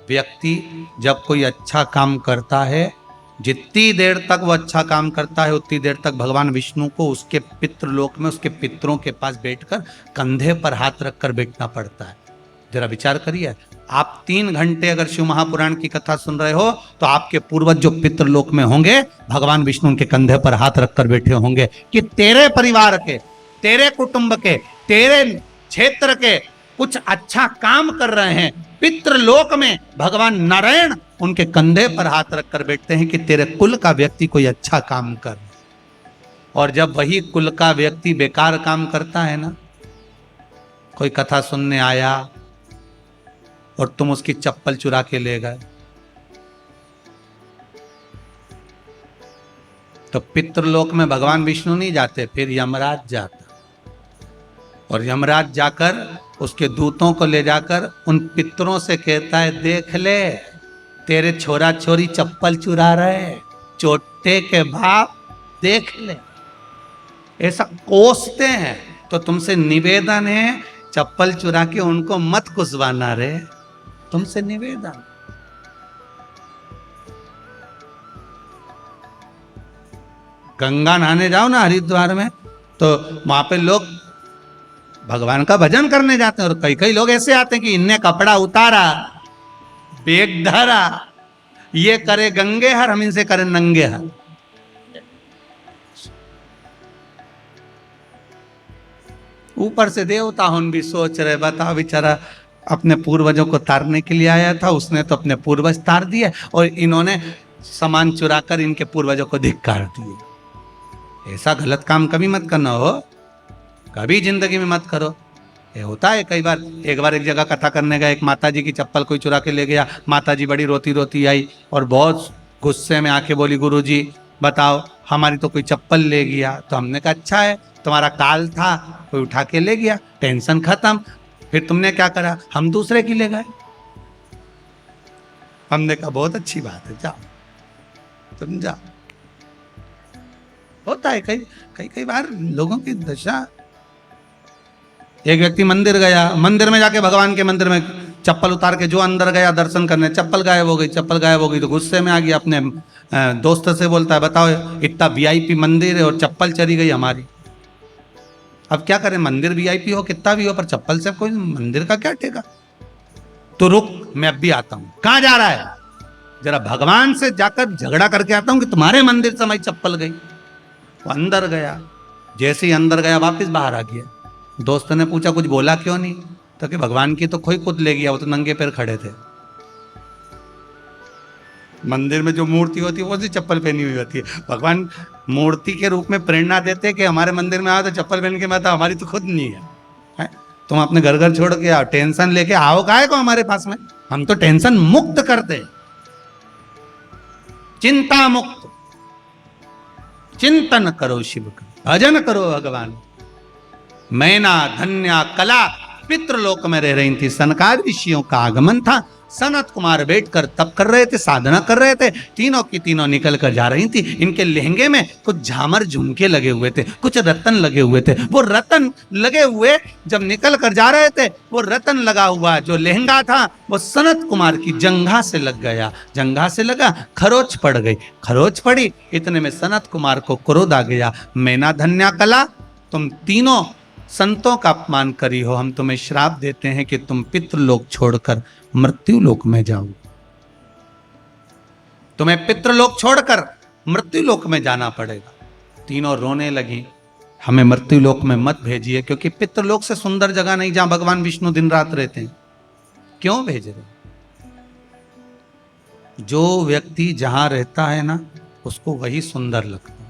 व्यक्ति जब कोई अच्छा काम करता है, जितनी देर तक वो अच्छा काम करता है उतनी देर तक भगवान विष्णु को उसके पितृलोक में उसके पितरों के पास बैठकर कंधे पर हाथ रखकर बैठना पड़ता है। जरा विचार करिए, आप 3 घंटे अगर शिव महापुराण की कथा सुन रहे हो तो आपके पूर्वज जो पितृलोक में होंगे, भगवान विष्णु उनके कंधे पर हाथ रखकर बैठे होंगे कि तेरे परिवार के, तेरे कुटुंब के, तेरे क्षेत्र के कुछ अच्छा काम कर रहे हैं। पितृलोक में भगवान नारायण उनके कंधे पर हाथ रखकर बैठते हैं कि तेरे कुल का व्यक्ति कोई अच्छा काम कर। और जब वही कुल का व्यक्ति बेकार काम करता है ना, कोई कथा सुनने आया और तुम उसकी चप्पल चुरा के ले गए, तो पितृलोक में भगवान विष्णु नहीं जाते, फिर यमराज जाता, और यमराज जाकर उसके दूतों को ले जाकर उन पितरों से कहता है, देख ले तेरे छोरा छोरी चप्पल चुरा रहे, चोटे के बाप देख ले, ऐसा कोसते हैं। तो तुमसे निवेदन है, चप्पल चुरा के उनको मत कुसवाना रे, तुमसे निवेदन। गंगा नहाने जाओ ना हरिद्वार में, तो वहां पे लोग भगवान का भजन करने जाते हैं, और कई कई लोग ऐसे आते हैं कि इनने कपड़ा उतारा, बेग धरा, ये करे गंगे हर, हम इनसे करें नंगे हर। ऊपर से देवता हुन भी सोच रहे, बता बेचारा अपने पूर्वजों को तारने के लिए आया था, उसने तो अपने पूर्वज तार दिए और इन्होंने सामान चुराकर इनके पूर्वजों को धिक्कार दिए। ऐसा गलत काम कभी मत करना हो, कभी जिंदगी में मत करो। ये होता है कई बार। एक बार एक जगह कथा करने गए, एक माता जी की चप्पल कोई चुरा के ले गया। माता जी बड़ी रोती रोती आई और बहुत गुस्से में आके बोली, गुरु जी बताओ हमारी तो कोई चप्पल ले गया। तो हमने कहा अच्छा है, तुम्हारा काल था, कोई उठा के ले गया, टेंशन खत्म। फिर तुमने क्या करा? हम दूसरे की ले गए। हमने कहा बहुत अच्छी बात है, जाओ तुम जाओ। होता है कई कई कई बार लोगों की दशा। एक व्यक्ति मंदिर गया, मंदिर में जाके भगवान के मंदिर में चप्पल उतार के जो अंदर गया दर्शन करने, चप्पल गायब हो गई। चप्पल गायब हो गई तो गुस्से में आ गया, अपने दोस्त से बोलता है बताओ इतना वीआईपी मंदिर है और चप्पल चली गई हमारी। अब क्या करें, मंदिर वीआईपी हो कितना भी हो, पर चप्पल से कोई मंदिर का क्या ठेका। तो रुक, मैं अब भी आता हूं। कहां जा रहा है? जरा भगवान से जाकर झगड़ा करके आता हूं कि तुम्हारे मंदिर से हमारी चप्पल गई। वो अंदर गया, जैसे ही अंदर गया वापस बाहर आ गया। दोस्त ने पूछा कुछ बोला क्यों नहीं? तो कि भगवान की तो कोई खुद ले गया, वो तो नंगे पैर खड़े थे। मंदिर में जो मूर्ति होती है वो सी चप्पल पहनी हुई होती है। भगवान मूर्ति के रूप में प्रेरणा देते हैं कि हमारे मंदिर में आओ तो चप्पल पहन के मत आओ, हमारी तो खुद नहीं है। तुम अपने घर घर छोड़ के आओ, टेंशन लेके आओ काहे को हमारे पास में? हम तो टेंशन मुक्त करते, चिंता मुक्त। चिंतन करो शिव का, भजन करो भगवान। मैना धन्या कला पितृलोक में रह रही थी। सनकादि ऋषियों का आगमन था। सनत कुमार बैठकर तप कर रहे थे, साधना कर रहे थे। तीनों की तीनों निकल कर जा रही थी। इनके लहंगे में कुछ झामर झुमके लगे हुए थे, कुछ रतन लगे हुए थे। वो रतन लगे हुए जब निकल कर जा रहे थे, वो रतन लगा हुआ जो लहंगा था वो सनत कुमार की जंघा से लग गया। जंघा से लगा, खरोच पड़ गई। खरोच पड़ी, इतने में सनत कुमार को क्रोध आ गया। मैना धन्या कला, तुम तीनों संतों का अपमान करी हो, हम तुम्हें श्राप देते हैं कि तुम पितृलोक छोड़कर मृत्यु लोक में जाओ। तुम्हें पितृलोक छोड़कर मृत्यु लोक में जाना पड़ेगा। तीनों रोने लगी, हमें मृत्यु लोक में मत भेजिए, क्योंकि पितृलोक से सुंदर जगह नहीं जहां भगवान विष्णु दिन रात रहते हैं। क्यों भेज रहे? जो व्यक्ति जहां रहता है ना, उसको वही सुंदर लगता है।